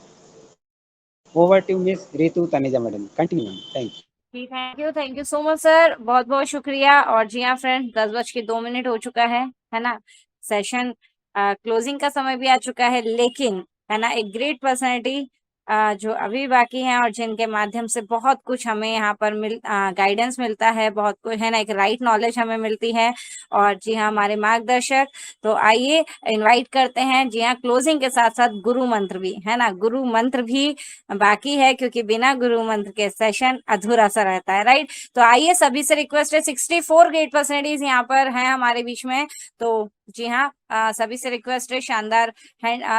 Over to miss Ritu Taneja madam, continue. Thank you. जी thank you so much sir, बहुत बहुत शुक्रिया। और जी हाँ फ्रेंड्स, 10:02 हो चुका है ना। सेशन क्लोजिंग का समय भी आ चुका है, लेकिन है ना एक ग्रेट पर्सनैलिटी जो अभी बाकी हैं, और जिनके माध्यम से बहुत कुछ हमें यहाँ पर गाइडेंस मिलता है, बहुत कुछ है ना, एक राइट नॉलेज हमें मिलती है। और जी हाँ हमारे मार्गदर्शक, तो आइए इनवाइट करते हैं। जी हाँ, क्लोजिंग के साथ साथ गुरु मंत्र भी है ना, गुरु मंत्र भी बाकी है, क्योंकि बिना गुरु मंत्र के सेशन अधूरा सा रहता है, राइट। तो आइए, सभी से रिक्वेस्ट है, 64 ग्रेट पर्सनैलिटीज यहाँ पर हैं हमारे बीच में। तो जी हाँ, सभी से रिक्वेस्ट है, शानदार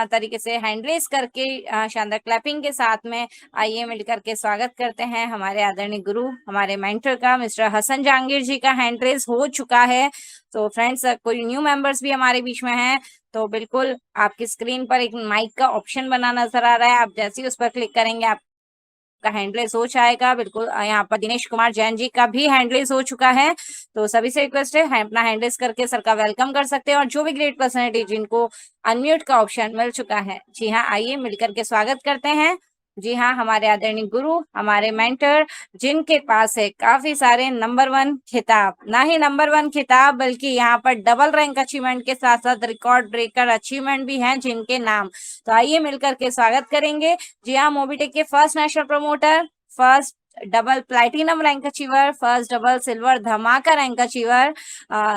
तरीके से हैंड रेस करके, शानदार क्लैपिंग के साथ में आइए मिलकर के स्वागत करते हैं हमारे आदरणीय गुरु, हमारे मेंटर का, मिस्टर हसन जहांगीर जी का हैंड रेस हो चुका है। तो फ्रेंड्स, कोई न्यू मेंबर्स भी हमारे बीच में हैं, तो बिल्कुल आपकी स्क्रीन पर एक माइक का ऑप्शन बना नजर आ रहा है, आप जैसे ही उस पर क्लिक करेंगे आपका हैंडलेस हो जाएगा। बिल्कुल यहाँ पर दिनेश कुमार जैन जी का भी हैंडलेस हो चुका है। तो सभी से रिक्वेस्ट है, अपना हैंडलेस करके सर का वेलकम कर सकते हैं। और जो भी ग्रेट पर्सनैलिटी जिनको अनम्यूट का ऑप्शन मिल चुका है, जी हाँ आइए मिलकर के स्वागत करते हैं। जी हाँ, हमारे आदरणीय गुरु, हमारे मेंटर, जिनके पास है काफी सारे नंबर 1 खिताब, ना ही नंबर 1 खिताब बल्कि यहाँ पर डबल रैंक अचीवमेंट के साथ साथ रिकॉर्ड ब्रेकर अचीवमेंट भी हैं जिनके नाम। तो आइए मिलकर के स्वागत करेंगे। जी हाँ, मोबीटेक के first national promoter, first double platinum rank achiever, first double silver धमाका रैंक अचीवर।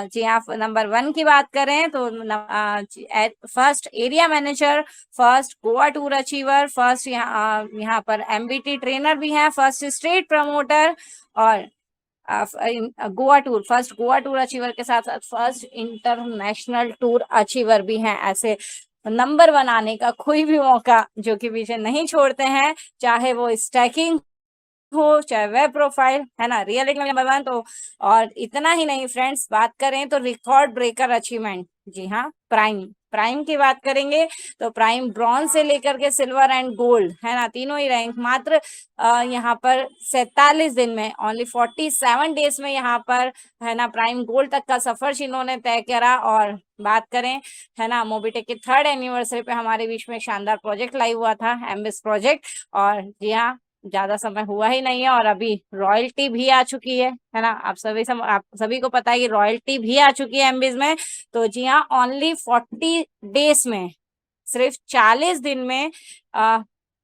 जी हाँ, नंबर 1 की बात करें तो first area manager, first Goa tour achiever, first यहाँ पर एमबीटी ट्रेनर भी हैं, फर्स्ट स्टेट प्रमोटर, और Goa tour, first Goa tour achiever के साथ साथ फर्स्ट इंटरनेशनल टूर अचीवर भी हैं। ऐसे नंबर 1 आने का कोई भी मौका जो कि पीछे नहीं छोड़ते हैं, चाहे वो स्टैकिंग हो चाहे वेब प्रोफाइल, है ना, रियलिटी में नंबर 1 तो। और इतना ही नहीं फ्रेंड्स, बात करें तो रिकॉर्ड ब्रेकर अचीवमेंट, जी हाँ, प्राइम की बात करेंगे तो प्राइम ब्रॉन्ज से लेकर के सिल्वर एंड गोल्ड, है ना, तीनों ही रैंक मात्र यहाँ पर 47 दिन में, ओनली 47 डेज में यहाँ पर, है ना, प्राइम गोल्ड तक का सफर जिन्होंने तय करा। और बात करें, है ना, मोबिटेक के 3rd एनिवर्सरी पे हमारे बीच में शानदार प्रोजेक्ट लाइव हुआ था, एमबिस प्रोजेक्ट। और जी हाँ, ज्यादा समय हुआ ही नहीं है और अभी रॉयल्टी भी आ चुकी है ना, आप सभी को पता है कि रॉयल्टी भी आ चुकी है एमबीज में। तो जी हाँ, ओनली 40 डेज में, सिर्फ 40 दिन में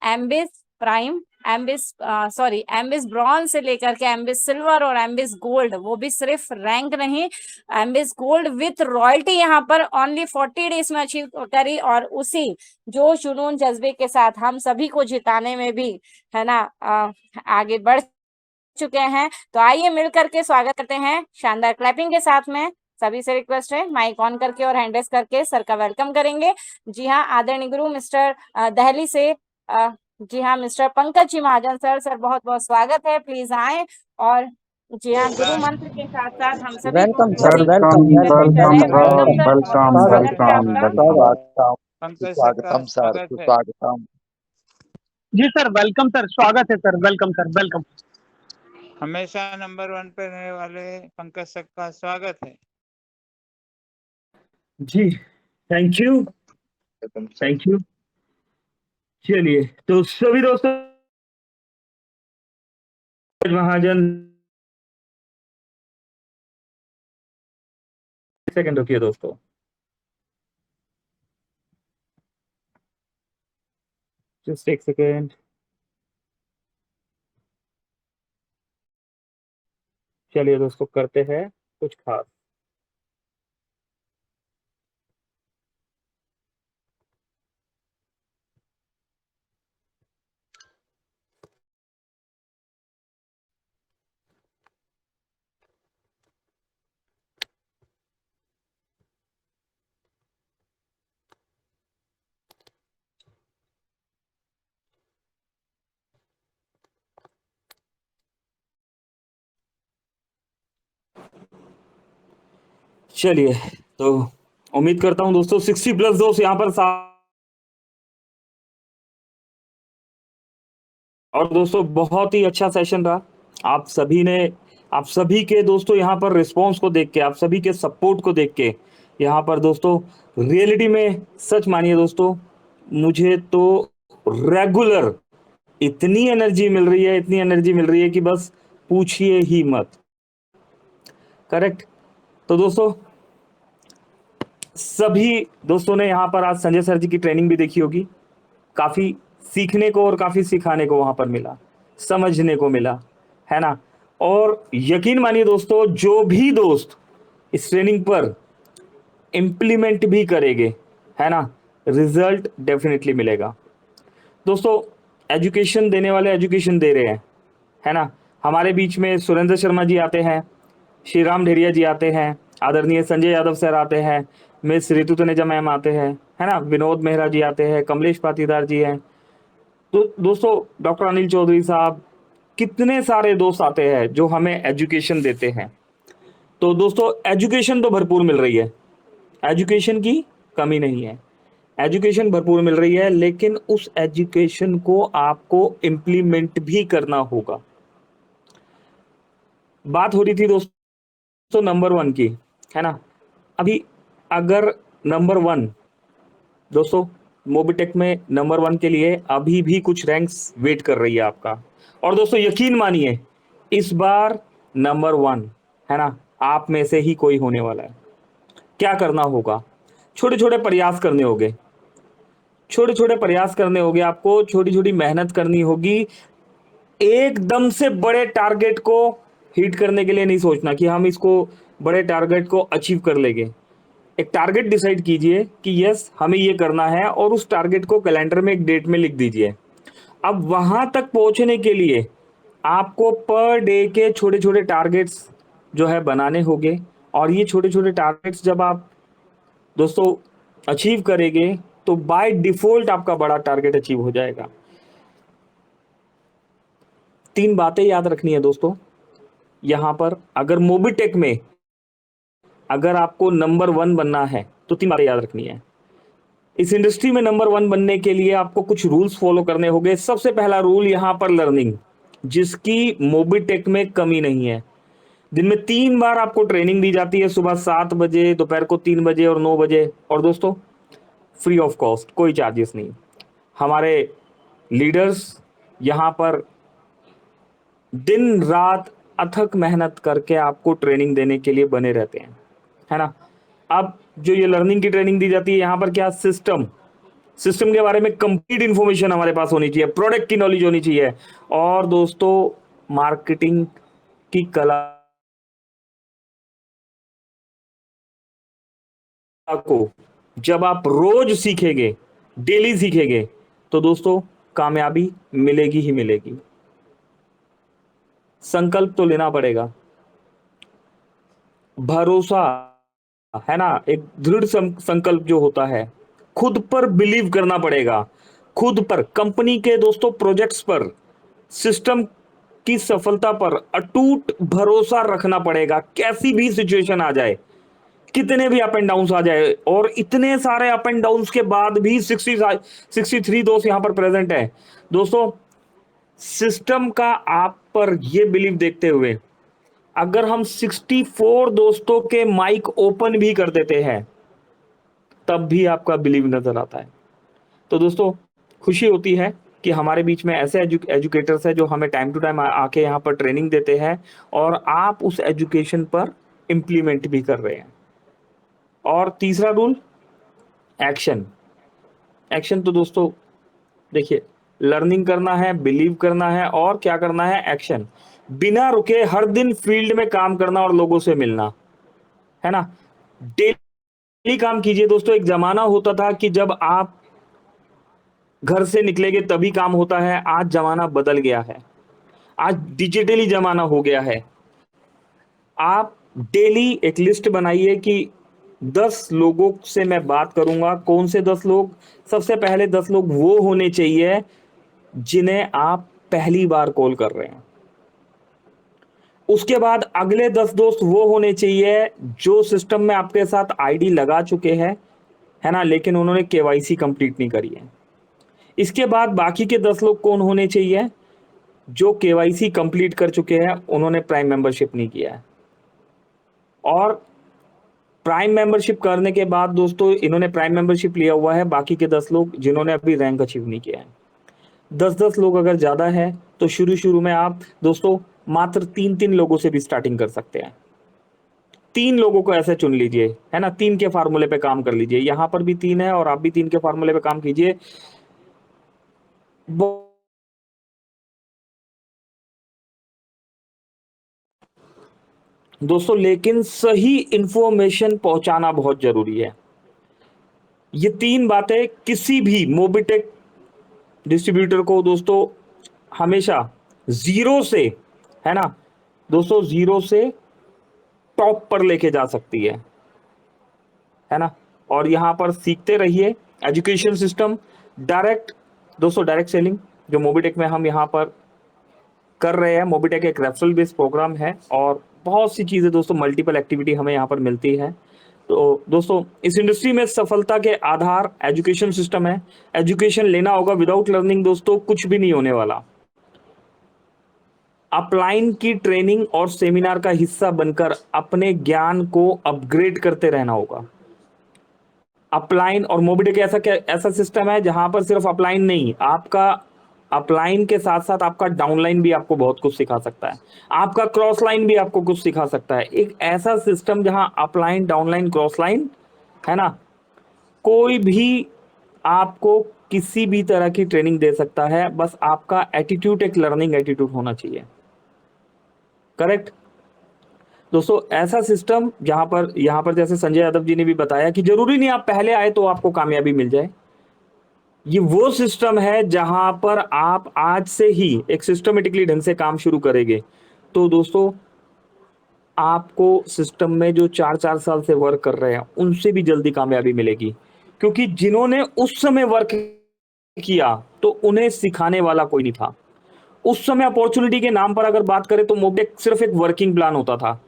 एमबिस प्राइम, एमबिस ब्रॉन्ज से लेकर के एमबिस सिल्वर और एमबिस गोल्ड, वो भी सिर्फ रैंक नहीं, एमबिस गोल्ड विथ रॉयल्टी यहाँ पर ओनली 40 डेज में अचीव करी। और उसी जोश जुनून जज्बे के साथ हम सभी को जिताने में भी, है ना, आगे बढ़ चुके हैं। तो आइए मिल करके स्वागत करते हैं शानदार क्लैपिंग के साथ में। सभी से रिक्वेस्ट है माइक ऑन करके और हैंड रेस करके सर का वेलकम करेंगे। जी हाँ, आदरणीय गुरु मिस्टर दिल्ली से जी हाँ मिस्टर पंकज जी महाजन सर बहुत बहुत स्वागत है, प्लीज आए। और जी हाँ, गुरु मंत्र के साथ साथ हम सभी वेलकम सर, वेलकम वेलकम स्वागतम सर, सुस्वागतम। जी सर, वेलकम सर, स्वागत है सर, वेलकम सर, वेलकम। हमेशा नंबर 1 पे रहने वाले पंकज सर का स्वागत है। जी, थैंक यू। चलिए, तो सभी दोस्तों, महाजन, सेकंड रुकिए दोस्तों। जस्ट एक सेकेंड। चलिए दोस्तों, करते हैं कुछ खास। चलिए, तो उम्मीद करता हूं दोस्तों 60+ दोस्त यहाँ पर और दोस्तों बहुत ही अच्छा सेशन रहा। आप सभी के दोस्तों यहाँ पर रिस्पांस को देख के, आप सभी के सपोर्ट को देख के, यहाँ पर दोस्तों रियलिटी में सच मानिए दोस्तों, मुझे तो रेगुलर इतनी एनर्जी मिल रही है कि बस पूछिए ही मत। करेक्ट। तो दोस्तों, सभी दोस्तों ने यहाँ पर आज संजय सर जी की ट्रेनिंग भी देखी होगी। काफी सीखने को और काफी सिखाने को वहां पर मिला, समझने को मिला, है ना। और यकीन मानिए दोस्तों, जो भी दोस्त इस ट्रेनिंग पर इंप्लीमेंट भी करेंगे, है ना, रिजल्ट डेफिनेटली मिलेगा। दोस्तों, एजुकेशन देने वाले एजुकेशन दे रहे हैं, है ना। हमारे बीच में सुरेंद्र शर्मा जी आते हैं, श्री राम ढेरिया जी आते हैं, आदरणीय संजय यादव सर आते हैं, मिस ऋतु तनेजा मैम आते हैं, है ना, विनोद मेहरा जी आते हैं, कमलेश पाटीदार जी हैं, तो दोस्तों डॉक्टर अनिल चौधरी साहब, कितने सारे दोस्त आते हैं जो हमें एजुकेशन देते हैं। तो दोस्तों, एजुकेशन तो भरपूर मिल रही है, एजुकेशन की कमी नहीं है, एजुकेशन भरपूर मिल रही है, लेकिन उस एजुकेशन को आपको इंप्लीमेंट भी करना होगा। बात हो रही थी दोस्तों नंबर 1 की, है ना। अभी अगर नंबर 1 दोस्तों, मोबिटेक में नंबर 1 के लिए अभी भी कुछ रैंक्स वेट कर रही है आपका। और दोस्तों यकीन मानिए, इस बार नंबर 1, है ना, आप में से ही कोई होने वाला है। क्या करना होगा? छोटे छोटे प्रयास करने होंगे, आपको छोटी छोटी मेहनत करनी होगी। एकदम से बड़े टारगेट को हिट करने के लिए नहीं सोचना कि हम इसको बड़े टारगेट को अचीव कर लेंगे। एक टारगेट डिसाइड कीजिए कि यस, हमें ये करना है, और उस टारगेट को कैलेंडर में एक डेट में लिख दीजिए। अब वहां तक पहुंचने के लिए आपको पर डे के छोटे छोटे टारगेट्स जो है बनाने होंगे, और ये छोटे छोटे टारगेट्स जब आप दोस्तों अचीव करेंगे तो बाय डिफॉल्ट आपका बड़ा टारगेट अचीव हो जाएगा। 3 बातें याद रखनी है दोस्तों। यहाँ पर अगर मोबिटेक में अगर आपको नंबर 1 बनना है तो 3 बातें याद रखनी है। इस इंडस्ट्री में नंबर 1 बनने के लिए आपको कुछ रूल्स फॉलो करने होंगे। सबसे पहला रूल यहाँ पर लर्निंग, जिसकी मोबिटेक में कमी नहीं है। दिन में 3 बार आपको ट्रेनिंग दी जाती है, सुबह 7 बजे, दोपहर को 3 बजे और 9 बजे। और दोस्तों फ्री ऑफ कॉस्ट, कोई चार्जेस नहीं। हमारे लीडर्स यहाँ पर दिन रात अथक मेहनत करके आपको ट्रेनिंग देने के लिए बने रहते हैं, है ना। अब जो ये लर्निंग की ट्रेनिंग दी जाती है यहाँ पर, क्या सिस्टम के बारे में कंप्लीट इंफॉर्मेशन हमारे पास होनी चाहिए, प्रोडक्ट की नॉलेज होनी चाहिए, और दोस्तों मार्केटिंग की कला को जब आप रोज सीखेंगे, डेली सीखेंगे, तो दोस्तों कामयाबी मिलेगी ही मिलेगी। संकल्प तो लेना पड़ेगा, भरोसा, है ना, एक दृढ़ संकल्प जो होता है, खुद पर बिलीव करना पड़ेगा, खुद पर, कंपनी के दोस्तों प्रोजेक्ट्स पर, सिस्टम की सफलता पर अटूट भरोसा रखना पड़ेगा। कैसी भी सिचुएशन आ जाए, कितने भी अप एंड डाउन आ जाए, और इतने सारे अप एंड डाउन के बाद भी 63 दोस्त यहां पर प्रेजेंट है दोस्तों। सिस्टम का आप पर ये बिलीव देखते हुए अगर हम 64 दोस्तों के माइक ओपन भी कर देते हैं, तब भी आपका बिलीव नजर आता है। तो दोस्तों खुशी होती है कि हमारे बीच में ऐसे एजुकेटर्स हैं जो हमें टाइम टू टाइम आके यहाँ पर ट्रेनिंग देते हैं, और आप उस एजुकेशन पर इंप्लीमेंट भी कर रहे हैं। और तीसरा रूल, एक्शन। एक्शन तो दोस्तों देखिए, लर्निंग करना है, बिलीव करना है, और क्या करना है, एक्शन। बिना रुके हर दिन फील्ड में काम करना और लोगों से मिलना, है ना। डेली काम कीजिए दोस्तों। एक जमाना होता था कि जब आप घर से निकलेंगे तभी काम होता है, आज जमाना बदल गया है, आज डिजिटली जमाना हो गया है। आप डेली एक लिस्ट बनाइए कि 10 लोगों से मैं बात करूंगा। कौन से 10 लोग? सबसे पहले 10 लोग वो होने चाहिए जिन्हें आप पहली बार कॉल कर रहे हैं। उसके बाद अगले 10 दोस्त वो होने चाहिए जो सिस्टम में आपके साथ आईडी लगा चुके हैं, है ना, लेकिन उन्होंने केवाईसी कंप्लीट नहीं करी है। इसके बाद बाकी के 10 लोग कौन होने चाहिए? जो केवाईसी कंप्लीट कर चुके हैं, उन्होंने प्राइम मेंबरशिप नहीं किया है। और प्राइम मेंबरशिप करने के बाद दोस्तों, इन्होंने प्राइम मेंबरशिप लिया हुआ है, बाकी के 10 लोग जिन्होंने अभी रैंक अचीव नहीं किया है। 10-10 लोग अगर ज्यादा है तो शुरू में आप दोस्तों मात्र 3-3 लोगों से भी स्टार्टिंग कर सकते हैं। 3 लोगों को ऐसे चुन लीजिए, है ना, 3 के फार्मूले पे काम कर लीजिए। यहां पर भी 3 है और आप भी 3 के फार्मूले पे काम कीजिए। दोस्तों लेकिन सही इंफॉर्मेशन पहुंचाना बहुत जरूरी है। ये 3 बातें किसी भी मोबिटेक डिस्ट्रीब्यूटर को दोस्तों हमेशा जीरो से, है ना दोस्तों, जीरो से टॉप पर लेके जा सकती है ना। और यहां पर सीखते रहिए। एजुकेशन सिस्टम डायरेक्ट, दोस्तों डायरेक्ट सेलिंग जो मोबिटेक में हम यहां पर कर रहे हैं। मोबिटेक एक रेफरल बेस्ड प्रोग्राम है और बहुत सी चीजें दोस्तों, मल्टीपल एक्टिविटी हमें यहाँ पर मिलती है। तो दोस्तों इस इंडस्ट्री में सफलता के आधार एजुकेशन सिस्टम है। एजुकेशन लेना होगा, विदाउट लर्निंग दोस्तों कुछ भी नहीं होने वाला। अपलाइन की ट्रेनिंग और सेमिनार का हिस्सा बनकर अपने ज्ञान को अपग्रेड करते रहना होगा। अपलाइन और मोबिटेक ऐसा सिस्टम है जहां पर सिर्फ अपलाइन नहीं, आपका अपलाइन के साथ साथ आपका डाउनलाइन भी आपको बहुत कुछ सिखा सकता है, आपका क्रॉस लाइन भी आपको कुछ सिखा सकता है। एक ऐसा सिस्टम जहां अपलाइन, डाउनलाइन, क्रॉस लाइन, है ना, कोई भी आपको किसी भी तरह की ट्रेनिंग दे सकता है। बस आपका एटीट्यूड एक लर्निंग एटीट्यूड होना चाहिए। करेक्ट दोस्तों, ऐसा सिस्टम जहां पर यहां पर जैसे संजय यादव जी ने भी बताया कि जरूरी नहीं आप पहले आए तो आपको कामयाबी मिल जाए। ये वो सिस्टम है जहां पर आप आज से ही एक सिस्टमेटिकली ढंग से काम शुरू करेंगे तो दोस्तों आपको सिस्टम में जो 4-4 साल से वर्क कर रहे हैं उनसे भी जल्दी कामयाबी मिलेगी, क्योंकि जिन्होंने उस समय वर्क किया तो उन्हें सिखाने वाला कोई नहीं था। उस समय अपॉर्चुनिटी के नाम पर अगर बात करें तो मोबिटेक सिर्फ एक वर्किंग प्लान होता था।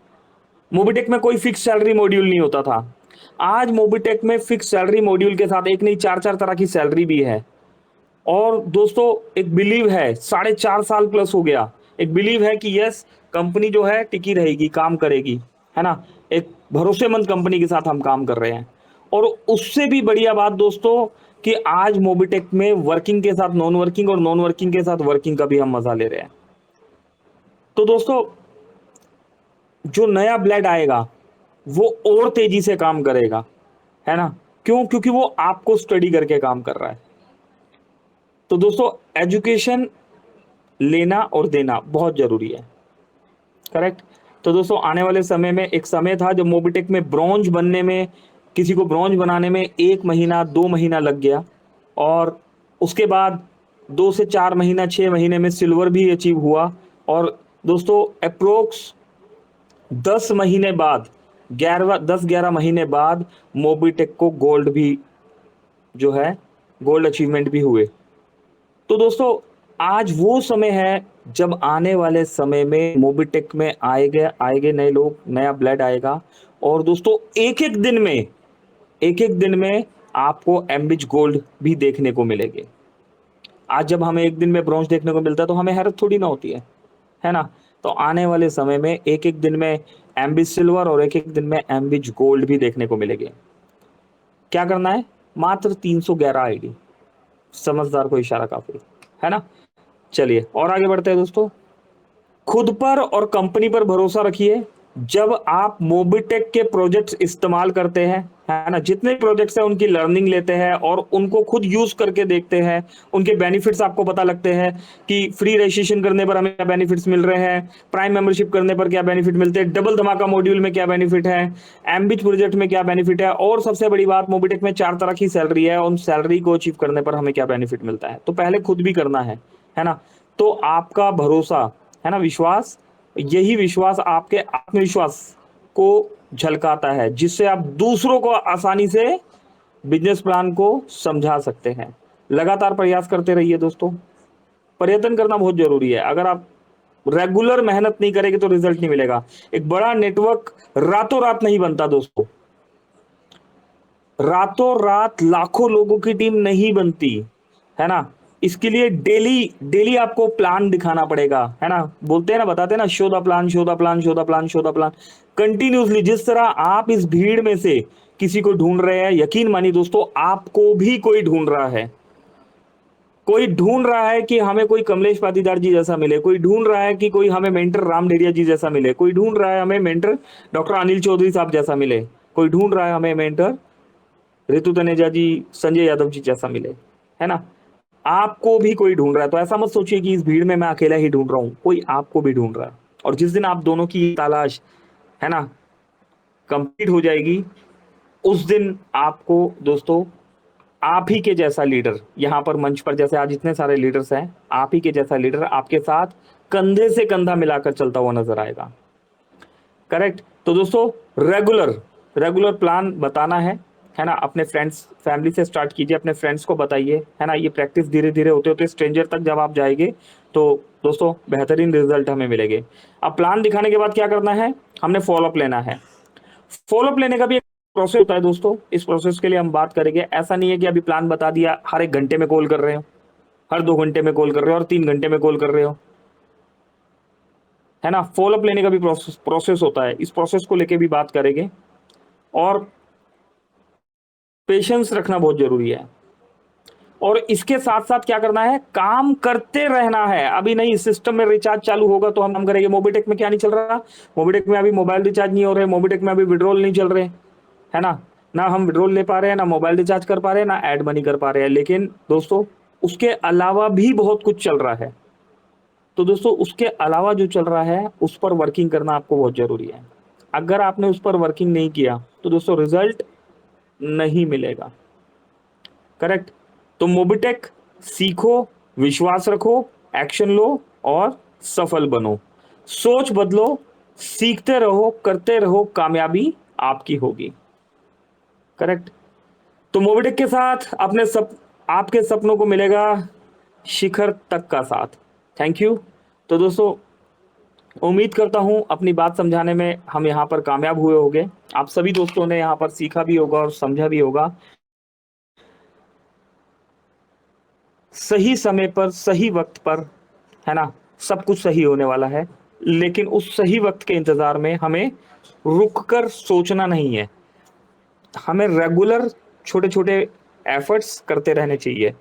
मोबिटेक में कोई फिक्स सैलरी मॉड्यूल नहीं होता था। आज मोबिटेक में फिक्स सैलरी मॉड्यूल के साथ एक नहीं 4-4 तरह की सैलरी भी है। और दोस्तों एक बिलीव है, 4.5 साल प्लस हो गया, एक बिलीव है कि यस कंपनी जो है टिकी रहेगी, काम करेगी, है ना। एक भरोसेमंद कंपनी के साथ हम काम कर रहे हैं। और उससे भी बढ़िया बात दोस्तों कि आज मोबिटेक में वर्किंग के साथ नॉन वर्किंग और नॉन वर्किंग के साथ वर्किंग का भी हम मजा ले रहे हैं। तो दोस्तों जो नया ब्लड आएगा वो और तेजी से काम करेगा, है ना। क्यों? क्योंकि वो आपको स्टडी करके काम कर रहा है। तो दोस्तों एजुकेशन लेना और देना बहुत जरूरी है, करेक्ट। तो दोस्तों आने वाले समय में एक समय था जब मोबिटेक में ब्रॉन्ज बनने में, किसी को ब्रॉन्ज बनाने में 1 महीना 2 महीना लग गया, और उसके बाद 2 से 4 महीना 6 महीने में सिल्वर भी अचीव हुआ। और दोस्तों अप्रोक्स 10 महीने बाद 10-11 महीने बाद मोबिटेक को गोल्ड भी जो है गोल्ड अचीवमेंट भी हुए। तो दोस्तों आज वो समय है जब आने वाले समय में मोबिटेक में आएंगे नए लोग, नया ब्लड आएगा। और दोस्तों एक एक दिन में आपको एमबिच गोल्ड भी देखने को मिलेंगे। आज जब हमें एक दिन में ब्रॉन्ज देखने को मिलता है तो हमें हैरत थोड़ी ना होती है ना। तो आने वाले समय में एक एक दिन में एमबिच सिल्वर और एक एक दिन में एमबिच गोल्ड भी देखने को मिलेंगे। क्या करना है? मात्र 311 आईडी, समझदार को इशारा काफी, है ना। चलिए और आगे बढ़ते हैं दोस्तों। खुद पर और कंपनी पर भरोसा रखिए। जब आप मोबिटेक के प्रोजेक्ट्स इस्तेमाल करते हैं, है ना, जितने प्रोजेक्ट्स हैं उनकी लर्निंग लेते हैं और उनको खुद यूज करके देखते हैं, उनके बेनिफिट्स आपको पता लगते हैं कि फ्री रजिस्ट्रेशन करने पर हमें क्या बेनिफिट्स मिल रहे हैं, प्राइम मेंबरशिप करने पर क्या बेनिफिट मिलते हैं, डबल धमाका मॉड्यूल में क्या बेनिफिट है, एमबिच प्रोजेक्ट में क्या बेनिफिट है, और सबसे बड़ी बात मोबिटेक में 4 तरह की सैलरी है, उन सैलरी को अचीव करने पर हमें क्या बेनिफिट मिलता है। तो पहले खुद भी करना है ना। तो आपका भरोसा, है ना, विश्वास, यही विश्वास आपके आत्मविश्वास को झलकाता है, जिससे आप दूसरों को आसानी से बिजनेस प्लान को समझा सकते हैं। लगातार प्रयास करते रहिए दोस्तों, प्रयत्न करना बहुत जरूरी है। अगर आप रेगुलर मेहनत नहीं करेंगे तो रिजल्ट नहीं मिलेगा। एक बड़ा नेटवर्क रातों रात नहीं बनता दोस्तों, रातों रात लाखों लोगों की टीम नहीं बनती, है ना। इसके लिए डेली आपको प्लान दिखाना पड़ेगा, है ना। बोलते हैं ना, बताते हैं ना, show the plan, show the plan, show the plan, show the plan. Continuously जिस तरह आप इस भीड़ में से किसी को ढूंढ रहे हैं, यकीन मानिए दोस्तों आपको भी कोई ढूंढ रहा है। कोई ढूंढ रहा है कि हमें कोई कमलेश पाटीदार जी जैसा मिले, कोई ढूंढ रहा है कि कोई हमें मेंटर राम डेरिया जी जैसा मिले, कोई ढूंढ रहा है हमें मेंटर डॉक्टर अनिल चौधरी साहब जैसा मिले, कोई ढूंढ रहा है हमें मेंटर रितु तनेजा जी, संजय यादव जी जैसा मिले, है ना। आपको भी कोई ढूंढ रहा है। तो ऐसा मत सोचिए कि इस भीड़ में मैं अकेला ही ढूंढ रहा हूं, कोई आपको भी ढूंढ रहा है। और जिस दिन आप दोनों की तलाश, है ना, कंप्लीट हो जाएगी, उस दिन आपको दोस्तों आप ही के जैसा लीडर यहां पर मंच पर, जैसे आज इतने सारे लीडर्स हैं, आप ही के जैसा लीडर आपके साथ कंधे से कंधा मिलाकर चलता हुआ नजर आएगा, करेक्ट। तो दोस्तों रेगुलर प्लान बताना है ना। अपने फ्रेंड्स फैमिली से स्टार्ट कीजिए, अपने फ्रेंड्स को बताइए, है ना। ये प्रैक्टिस धीरे धीरे होते होते स्ट्रेंजर तक जब आप जाएंगे तो दोस्तों बेहतरीन रिजल्ट हमें मिलेंगे। अब प्लान दिखाने के बाद क्या करना है, हमने फॉलोअप लेना है। फॉलोअप लेने का भी एक प्रोसेस होता है दोस्तों, इस प्रोसेस के लिए हम बात करेंगे। ऐसा नहीं है कि अभी प्लान बता दिया हर 1 घंटे में कॉल कर रहे हो, हर 2 घंटे में कॉल कर रहे हो और 3 घंटे में कॉल कर रहे हो, है ना। फॉलोअप लेने का भी प्रोसेस होता है, इस प्रोसेस को लेके भी बात करेंगे। और पेशेंस रखना बहुत जरूरी है। और इसके साथ साथ क्या करना है, काम करते रहना है। अभी नहीं, सिस्टम में रिचार्ज चालू होगा तो हम काम करेंगे। मोबिटेक में क्या नहीं चल रहा, मोबिटेक में अभी मोबाइल रिचार्ज नहीं हो रहे, मोबिटेक में अभी विड्रॉल नहीं चल रहे, है ना हम विड्रॉल ले पा रहे हैं, ना मोबाइल रिचार्ज कर पा रहे हैं, ना एड मनी कर पा रहे हैं। लेकिन दोस्तों उसके अलावा भी बहुत कुछ चल रहा है। तो दोस्तों उसके अलावा जो चल रहा है उस पर वर्किंग करना आपको बहुत जरूरी है। अगर आपने उस पर वर्किंग नहीं किया तो दोस्तों रिजल्ट नहीं मिलेगा, करेक्ट। तो मोबिटेक सीखो, विश्वास रखो, एक्शन लो और सफल बनो। सोच बदलो, सीखते रहो, करते रहो, कामयाबी आपकी होगी, करेक्ट। तो मोबिटेक के साथ आपके सपनों को मिलेगा शिखर तक का साथ। Thank you. तो दोस्तों उम्मीद करता हूं अपनी बात समझाने में हम यहाँ पर कामयाब हुए होंगे। आप सभी दोस्तों ने यहाँ पर सीखा भी होगा और समझा भी होगा। सही समय पर सही वक्त पर, है ना, सब कुछ सही होने वाला है। लेकिन उस सही वक्त के इंतजार में हमें रुक कर सोचना नहीं है, हमें रेगुलर छोटे छोटे एफर्ट्स करते रहने चाहिए।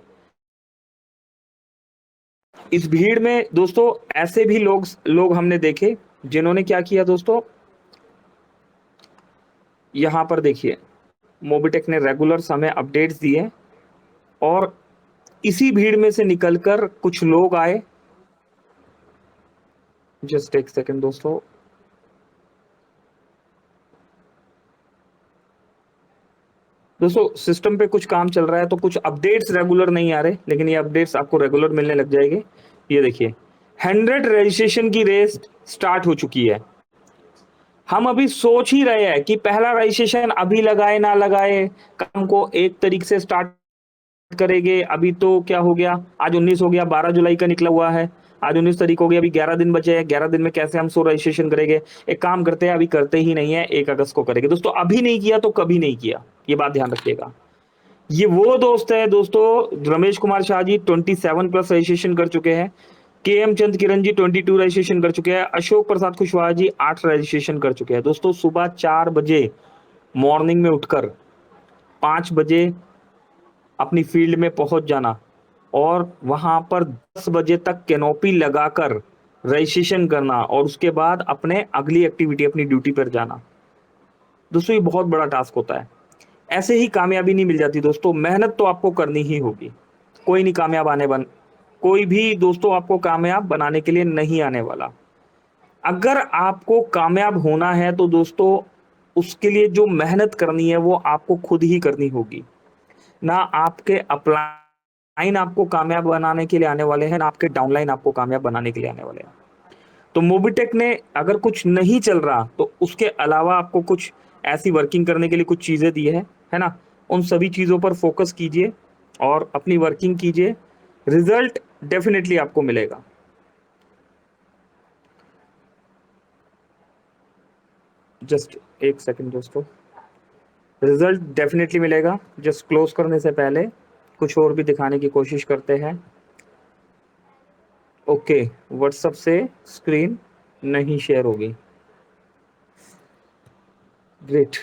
इस भीड़ में दोस्तों ऐसे भी लोग हमने देखे जिन्होंने क्या किया दोस्तों, यहां पर देखिए मोबिटेक ने रेगुलर समय अपडेट्स दिए और इसी भीड़ में से निकलकर कुछ लोग आए। जस्ट एक सेकंड दोस्तों, सिस्टम पे कुछ काम चल रहा है तो कुछ अपडेट्स रेगुलर नहीं आ रहे, लेकिन ये अपडेट्स आपको रेगुलर मिलने लग जाएंगे। ये देखिए 100 रजिस्ट्रेशन की रेस स्टार्ट हो चुकी है। हम अभी सोच ही रहे हैं कि पहला रजिस्ट्रेशन अभी लगाए ना लगाए, काम को एक तरीके से स्टार्ट करेंगे। अभी तो क्या हो गया, आज 19 हो गया, 12 जुलाई का निकला हुआ है, आज 19 तारीख हो गई, अभी 11 दिन बचे हैं। 11 दिन में कैसे हम 100 रजिस्ट्रेशन करेंगे? एक काम करते हैं, अभी करते ही नहीं है, 1 अगस्त को करेंगे। दोस्तों अभी नहीं किया तो कभी नहीं किया, ये बात ध्यान रखिएगा। ये वो दोस्त है दोस्तों, रमेश कुमार शाह जी 27+ रजिस्ट्रेशन कर चुके हैं, KM चंद किरण जी 22 रजिस्ट्रेशन कर चुके हैं, अशोक प्रसाद कुशवाहा जी 8 रजिस्ट्रेशन कर चुके हैं। दोस्तों सुबह 4 बजे मॉर्निंग में उठकर 5 बजे अपनी फील्ड में पहुंच जाना और वहां पर 10 बजे तक कैनोपी लगाकर रजिस्ट्रेशन करना और उसके बाद अपने अगली एक्टिविटी अपनी ड्यूटी पर जाना। दोस्तों ये बहुत बड़ा टास्क होता है, ऐसे ही कामयाबी नहीं मिल जाती दोस्तों, मेहनत तो आपको करनी ही होगी। कोई नहीं कामयाब कोई भी दोस्तों आपको कामयाब बनाने के लिए नहीं आने वाला। अगर आपको कामयाब होना है तो दोस्तों उसके लिए जो मेहनत करनी है वो आपको खुद ही करनी होगी, ना आपके अपलाइन आपको कामयाब बनाने के लिए आने वाले हैं, ना आपके डाउनलाइन आपको कामयाब बनाने के लिए आने वाले हैं। तो मोबिटेक ने अगर कुछ नहीं चल रहा तो उसके अलावा आपको कुछ ऐसी वर्किंग करने के लिए कुछ चीजें दी है ना, उन सभी चीजों पर फोकस कीजिए और अपनी वर्किंग कीजिए, रिजल्ट डेफिनेटली आपको मिलेगा। जस्ट एक सेकंड दोस्तों, रिजल्ट डेफिनेटली मिलेगा। जस्ट क्लोज करने से पहले कुछ और भी दिखाने की कोशिश करते हैं। ओके, व्हाट्सएप से स्क्रीन नहीं शेयर होगी, ग्रेट।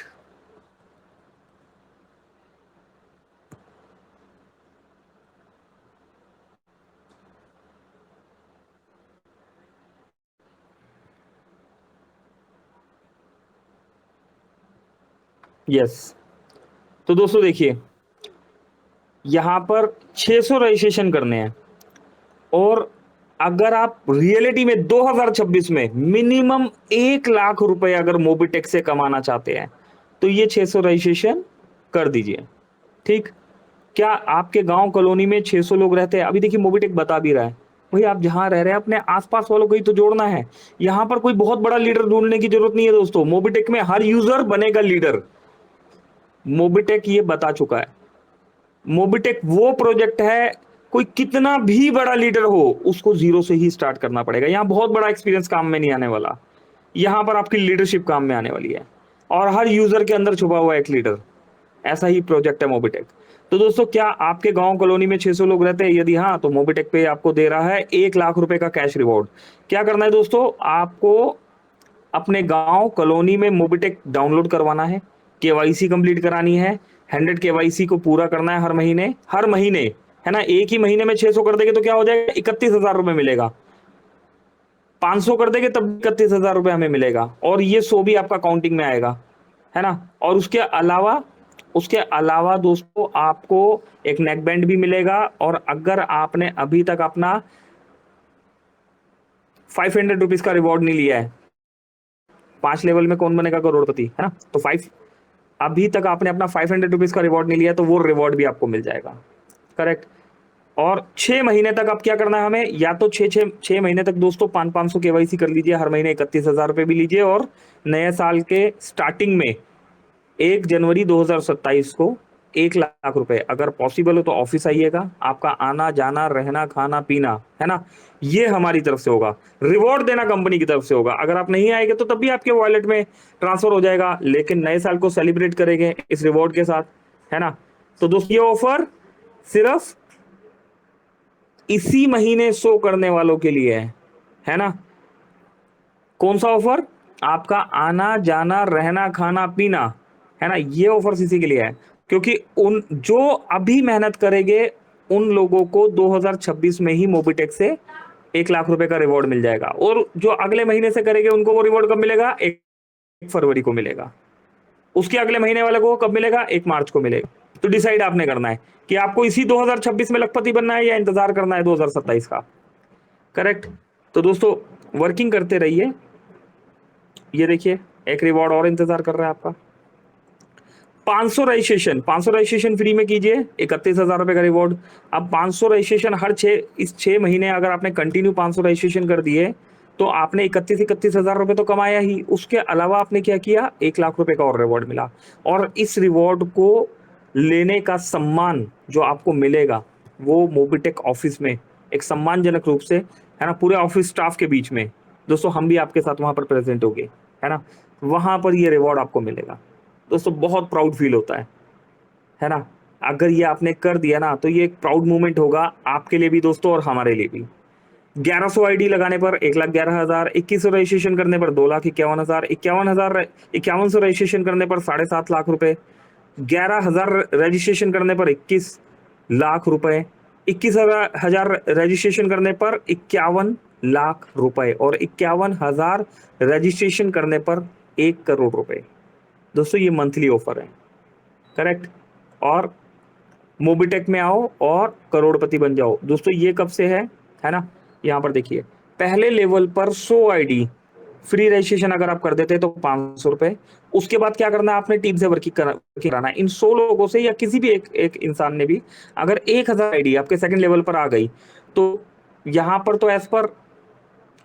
यस, तो दोस्तों देखिए यहां पर 600 रजिस्ट्रेशन करने हैं और अगर आप रियलिटी में 2026 में मिनिमम 1 लाख रुपए अगर मोबिटेक से कमाना चाहते हैं तो ये 600 रजिस्ट्रेशन कर दीजिए। ठीक, क्या आपके गांव कॉलोनी में 600 लोग रहते हैं? अभी देखिए मोबिटेक बता भी रहा है भाई आप जहां रह रहे हैं अपने आसपास वालों को ही तो जोड़ना है। यहां पर कोई बहुत बड़ा लीडर ढूंढने की जरूरत नहीं है दोस्तों, मोबिटेक में हर यूजर बनेगा लीडर। मोबिटेक ये बता चुका है, मोबिटेक वो प्रोजेक्ट है, कोई कितना भी बड़ा लीडर हो उसको जीरो से ही स्टार्ट करना पड़ेगा। यहां बहुत बड़ा एक्सपीरियंस काम में नहीं आने वाला, यहां पर आपकी लीडरशिप काम में आने वाली है और हर यूजर के अंदर छुपा हुआ एक लीडर, ऐसा ही प्रोजेक्ट है मोबिटेक। तो दोस्तों क्या आपके गांव कॉलोनी में 600 लोग रहते हैं? यदि हाँ तो मोबिटेक पे आपको दे रहा है 1 लाख रुपए का कैश रिवॉर्ड। क्या करना है दोस्तों, आपको अपने गांव कॉलोनी में मोबिटेक डाउनलोड करवाना है, KYC कंप्लीट करानी है, 100 KYC को पूरा करना है हर महीने, है ना। एक ही महीने में 600 कर देंगे तो क्या हो जाएगा, 31,000 रुपए मिलेगा। 500 कर देंगे तब 31,000 रुपए हमें मिलेगा और ये 100 भी आपका काउंटिंग में आएगा, है ना। और उसके अलावा दोस्तों आपको एक नेक बैंड भी मिलेगा और अगर आपने अभी तक अपना 500 रुपीज का रिवॉर्ड नहीं लिया है, 5 लेवल में कौन बनेगा करोड़पति, है ना। तो अभी तक आपने अपना 500 रुपीज का रिवॉर्ड नहीं लिया तो वो रिवॉर्ड भी आपको मिल जाएगा, करेक्ट। और 6 महीने तक अब क्या करना है हमें, या तो 6 महीने तक दोस्तों 500 KYC कर लीजिए, हर महीने 31,000 रुपए भी लीजिए और नए साल के स्टार्टिंग में 1 जनवरी 2027 को 1 लाख रुपए। अगर पॉसिबल हो तो ऑफिस आइएगा, आपका आना जाना रहना खाना पीना, है ना, ये हमारी तरफ से होगा। रिवॉर्ड देना कंपनी की तरफ से होगा। अगर आप नहीं आएंगे तो तब भी आपके वॉलेट में ट्रांसफर हो जाएगा, लेकिन नए साल को सेलिब्रेट करेंगे इस रिवॉर्ड के साथ, है ना। तो दोस्तों ये ऑफर सिर्फ इसी महीने शो करने वालों के लिए है ना। कौन सा ऑफर? आपका आना जाना रहना खाना पीना, है ना, ये ऑफर इसी के लिए है, क्योंकि उन जो अभी मेहनत करेंगे उन लोगों को 2026 में ही मोबिटेक से 1 लाख रुपए का रिवॉर्ड मिल जाएगा, और जो अगले महीने से करेंगे उनको वो रिवॉर्ड कब मिलेगा? 1 फरवरी को मिलेगा। उसके अगले महीने वाले को कब मिलेगा? 1 मार्च को मिलेगा। तो डिसाइड आपने करना है कि आपको इसी 2026 में लखपति बनना है या इंतजार करना है 2027 का। करेक्ट। तो दोस्तों वर्किंग करते रहिए। ये देखिए एक रिवॉर्ड और इंतजार कर रहा है आपका। 500 रजिस्ट्रेशन फ्री में कीजिए, 31,000 रुपए का रिवॉर्ड। अब 500 रजिस्ट्रेशन हर 6 महीने अगर आपने कंटिन्यू 500 रजिस्ट्रेशन कर दिए तो आपने 31,000 रुपए तो कमाया ही। उसके अलावा आपने क्या किया? 1 लाख रुपए का और रिवॉर्ड मिला। और इस रिवॉर्ड को लेने का सम्मान जो आपको मिलेगा वो मोबिटेक ऑफिस में एक सम्मानजनक रूप से, है ना, पूरे ऑफिस स्टाफ के बीच में, दोस्तों हम भी आपके साथ वहां पर प्रेजेंट होंगे, है ना, वहां पर ये रिवॉर्ड आपको मिलेगा। दोस्तों बहुत प्राउड फील होता है ना। अगर ये आपने कर दिया ना तो ये एक प्राउड मोमेंट होगा आपके लिए भी दोस्तों और हमारे लिए भी। 1100 आईडी लगाने पर 1,11,000, 2100 रजिस्ट्रेशन करने पर 2,51,000, 5100 रजिस्ट्रेशन करने पर 7.5 लाख रुपए, 11,000 रजिस्ट्रेशन करने पर 21 लाख रुपए, 21,000 रजिस्ट्रेशन करने पर 51 लाख रुपए, और 51,000 रजिस्ट्रेशन करने पर 1 करोड़ रुपए। दोस्तों ये मंथली ऑफर है। करेक्ट। और मोबिटेक में आओ और करोड़पति बन जाओ। दोस्तों ये कब से है ना, यहाँ पर देखिए पहले लेवल पर 100 आईडी फ्री रजिस्ट्रेशन अगर आप कर देते तो 500 रुपए। उसके बाद क्या करना है? आपने टीम से वर्किंग कराना है। इन 100 लोगों से या किसी भी एक इंसान ने भी अगर 1,000 आईडी आपके सेकंड लेवल पर आ गई तो यहाँ पर तो एज पर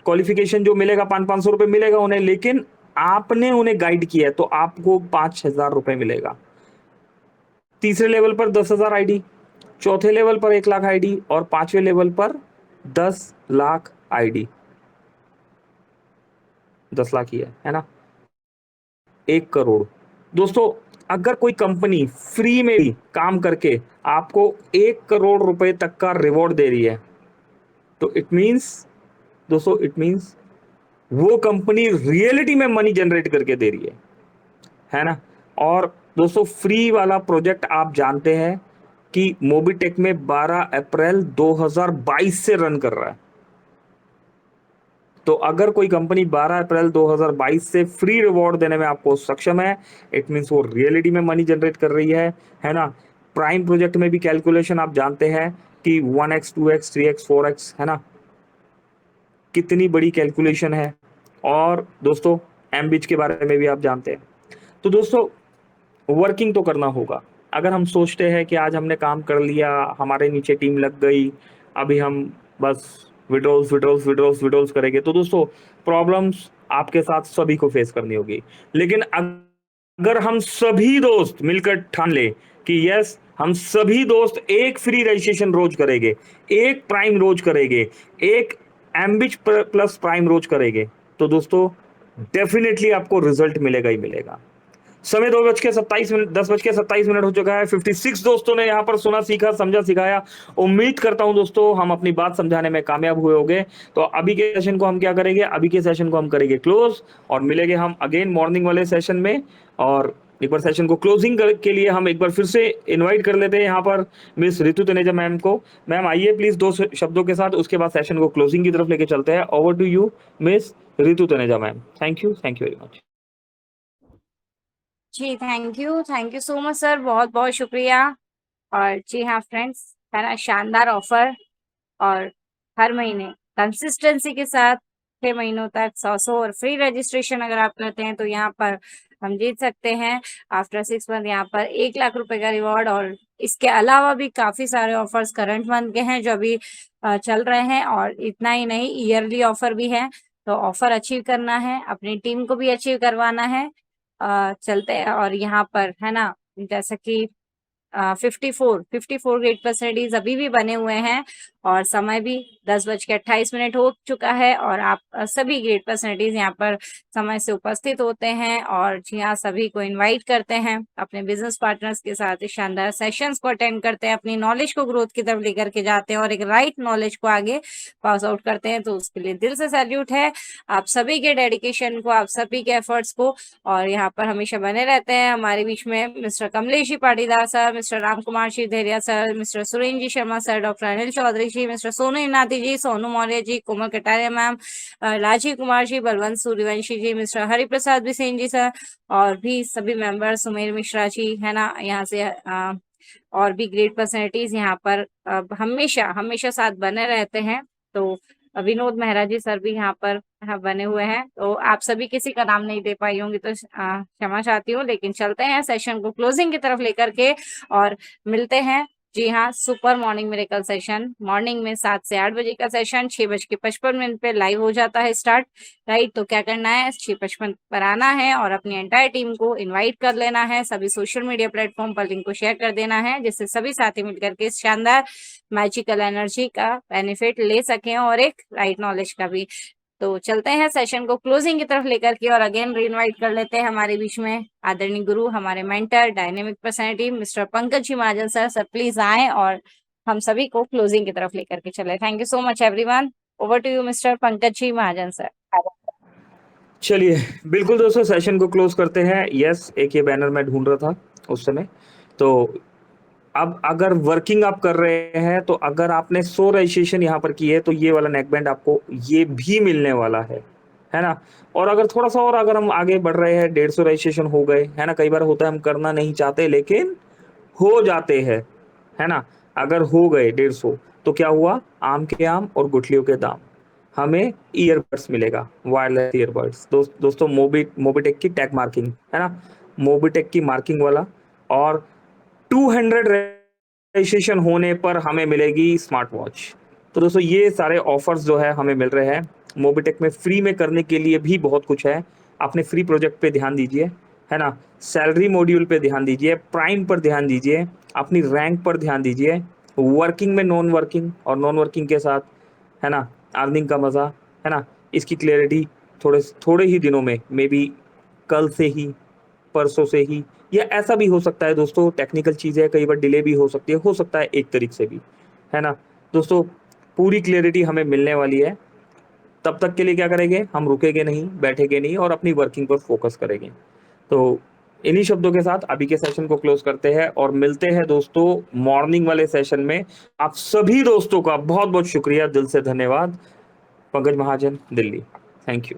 क्वालिफिकेशन जो मिलेगा 500 रुपए मिलेगा उन्हें, लेकिन आपने उन्हें गाइड किया है तो आपको 5,000 रुपए मिलेगा। तीसरे लेवल पर 10,000 आईडी, चौथे लेवल पर 1 लाख आईडी, और 5वें लेवल पर 10 लाख आईडी। 10 लाख ही है ना, 1 करोड़। दोस्तों अगर कोई कंपनी फ्री में भी काम करके आपको 1 करोड़ रुपए तक का रिवॉर्ड दे रही है तो इट मीन्स वो कंपनी रियलिटी में मनी जनरेट करके दे रही है ना। और दोस्तों फ्री वाला प्रोजेक्ट आप जानते हैं कि मोबिटेक में 12 अप्रैल 2022 से रन कर रहा है। तो अगर कोई कंपनी 12 अप्रैल 2022 से फ्री रिवॉर्ड देने में आपको सक्षम है, इट मींस वो रियलिटी में मनी जनरेट कर रही है ना। प्राइम प्रोजेक्ट में भी कैलकुलेशन आप जानते हैं कि 1x 2x 3x 4x, है ना, कितनी बड़ी कैलकुलेशन है। और दोस्तों एमबिच के बारे में भी आप जानते हैं। तो दोस्तों वर्किंग तो करना होगा। अगर हम सोचते हैं कि आज हमने काम कर लिया, हमारे नीचे टीम लग गई, अभी हम बस विड्रॉल्स करेंगे, तो दोस्तों प्रॉब्लम्स आपके साथ सभी को फेस करनी होगी। लेकिन अगर हम सभी दोस्त मिलकर ठान ले कि यस हम सभी दोस्त एक फ्री रजिस्ट्रेशन रोज करेंगे, एक प्राइम रोज करेंगे, एक एम्बिच प्लस प्राइम रोज करेंगे, तो दोस्तों डेफिनेटली आपको रिजल्ट मिलेगा ही मिलेगा। समय 10:27 हो चुका है। 56 दोस्तों ने यहाँ पर सुना, सीखा, समझा, सिखाया। उम्मीद करता हूं दोस्तों हम अपनी बात समझाने में कामयाब हुए होंगे। तो अभी के सेशन को हम क्या करेंगे? अभी के सेशन को हम करेंगे क्लोज, और मिलेंगे हम अगेन मॉर्निंग वाले सेशन में। और एक बार सेशन को क्लोजिंग के लिए हम एक बार फिर से इन्वाइट कर लेते हैं यहाँ पर मिस रितु तनेजा मैम को। मैम आइए प्लीज 2 शब्दों के साथ, उसके बाद सेशन को क्लोजिंग की तरफ लेके चलते हैं। Over to you miss Ritu Taneja ma'am. Thank you very much. जी thank you so much sir, बहुत बहुत शुक्रिया। और जी हाँ फ्रेंड्स, है ना, शानदार ऑफर, और हर महीने कंसिस्टेंसी के साथ 6 महीनों तक 100 और फ्री रजिस्ट्रेशन अगर आप करते हैं तो यहाँ पर हम जीत सकते हैं आफ्टर 6 मंथ यहाँ पर 1 लाख रुपए का रिवॉर्ड। और इसके अलावा भी काफी सारे ऑफर्स करंट मंथ के हैं जो अभी चल रहे हैं, और इतना ही नहीं ईयरली ऑफर भी है। तो ऑफर अचीव करना है, अपनी टीम को भी अचीव करवाना है। चलते हैं। और यहाँ पर है ना, जैसा कि 54 ग्रेड पर्सनैलिटीज अभी भी बने हुए हैं और समय भी 10:28 हो चुका है और आप सभी ग्रेड पर्सनैलिटीज यहाँ पर समय से उपस्थित होते हैं और जी हाँ, सभी को इनवाइट करते हैं, अपने बिजनेस पार्टनर्स के साथ इस शानदार सेशंस को अटेंड करते हैं, अपनी नॉलेज को ग्रोथ की तरफ लेकर के जाते हैं और एक राइट नॉलेज को आगे पास आउट करते हैं। तो उसके लिए दिल से सैल्यूट है आप सभी के डेडिकेशन को, आप सभी के एफर्ट्स को। और यहाँ पर हमेशा बने रहते हैं हमारे बीच में mister Kamlesh ji Patidar sir, mister Ram Kumar Shivdheriya sir, mister Surendra ji Sharma sir, doctor Anil Chaudhary ji, mister Sonu Inati ji, Sonu Maurya ji, Komal Kataria ma'am, Rajiv Kumar ji, Balwant Suryavanshi ji, mister Hariprasad Bisen ji sir और भी सभी मेंबर, सुमेर मिश्रा जी है ना, यहाँ से और भी ग्रेट पर्सनैलिटीज यहाँ पर हमेशा साथ बने रहते हैं। तो विनोद मेहरा जी सर भी यहाँ पर बने हुए हैं। तो आप सभी किसी का नाम नहीं दे पाई होंगी तो क्षमा चाहती हूँ, लेकिन चलते हैं सेशन को क्लोजिंग की तरफ लेकर के और मिलते हैं। जी हाँ, super morning miracle session morning में 7 से 8 बजे का सेशन 6:55 पे लाइव हो जाता है स्टार्ट, राइट। तो क्या करना है, 6:55 पर आना है और अपनी एंटायर टीम को इनवाइट कर लेना है, सभी सोशल मीडिया प्लेटफॉर्म पर लिंक को शेयर कर देना है, जिससे सभी साथी मिलकर के इस शानदार मैजिकल एनर्जी का बेनिफिट ले सकें और एक राइट नॉलेज का भी। तो चलते हैं सेशन को क्लोजिंग की तरफ लेकर के और अगेन रीइनवाइट कर लेते हैं हमारे बीच में आदरणीय गुरु, हमारे mentor, dynamic personality mister Pankaj ji Mahajan sir. Sir please आए और हम सभी को क्लोजिंग की तरफ लेकर के चले। Thank you so much everyone. Over to you mister Pankaj ji Mahajan sir. चलिए बिल्कुल दोस्तों, सेशन को क्लोज करते हैं। यस, एक ये बैनर मैं ढूंढ रहा था उस समय। तो अब अगर वर्किंग आप कर रहे हैं तो अगर आपने 100 रजिस्ट्रेशन यहाँ पर की है तो ये वाला नेक बैंड आपको ये भी मिलने वाला है ना। और अगर थोड़ा सा और अगर हम आगे बढ़ रहे हैं, 150 रजिस्ट्रेशन हो गए, है ना। कई बार होता है हम करना नहीं चाहते लेकिन हो जाते हैं, है ना। अगर हो गए 150 तो क्या हुआ, आम के आम और गुठलियों के दाम, हमें ईयरबड्स मिलेगा, वायरलेस ईयरबड्स। दोस्तों मोबिटेक की टैग मार्किंग, है ना, मोबिटेक की मार्किंग वाला। और 200 रजिस्ट्रेशन होने पर हमें मिलेगी स्मार्ट वॉच। तो दोस्तों ये सारे ऑफर्स जो है हमें मिल रहे हैं मोबिटेक में। फ्री में करने के लिए भी बहुत कुछ है। अपने फ्री प्रोजेक्ट पे ध्यान दीजिए, है ना, सैलरी मॉड्यूल पे ध्यान दीजिए, प्राइम पर ध्यान दीजिए, अपनी रैंक पर ध्यान दीजिए, वर्किंग में नॉन वर्किंग और नॉन वर्किंग के साथ, है ना, अर्निंग का मजा, है ना। इसकी क्लैरिटी थोड़े ही दिनों में, मे बी कल से ही, परसों से ही, या ऐसा भी हो सकता है दोस्तों, टेक्निकल चीज़ है, कई बार डिले भी हो सकता है 1 तारीख से भी, है ना। दोस्तों पूरी क्लियरिटी हमें मिलने वाली है। तब तक के लिए क्या करेंगे, हम रुकेंगे नहीं, बैठेंगे नहीं और अपनी वर्किंग पर फोकस करेंगे। तो इन्हीं शब्दों के साथ अभी के सेशन को क्लोज करते हैं और मिलते हैं दोस्तों मॉर्निंग वाले सेशन में। आप सभी दोस्तों का बहुत बहुत शुक्रिया, दिल से धन्यवाद। पंकज महाजन, दिल्ली। Thank you.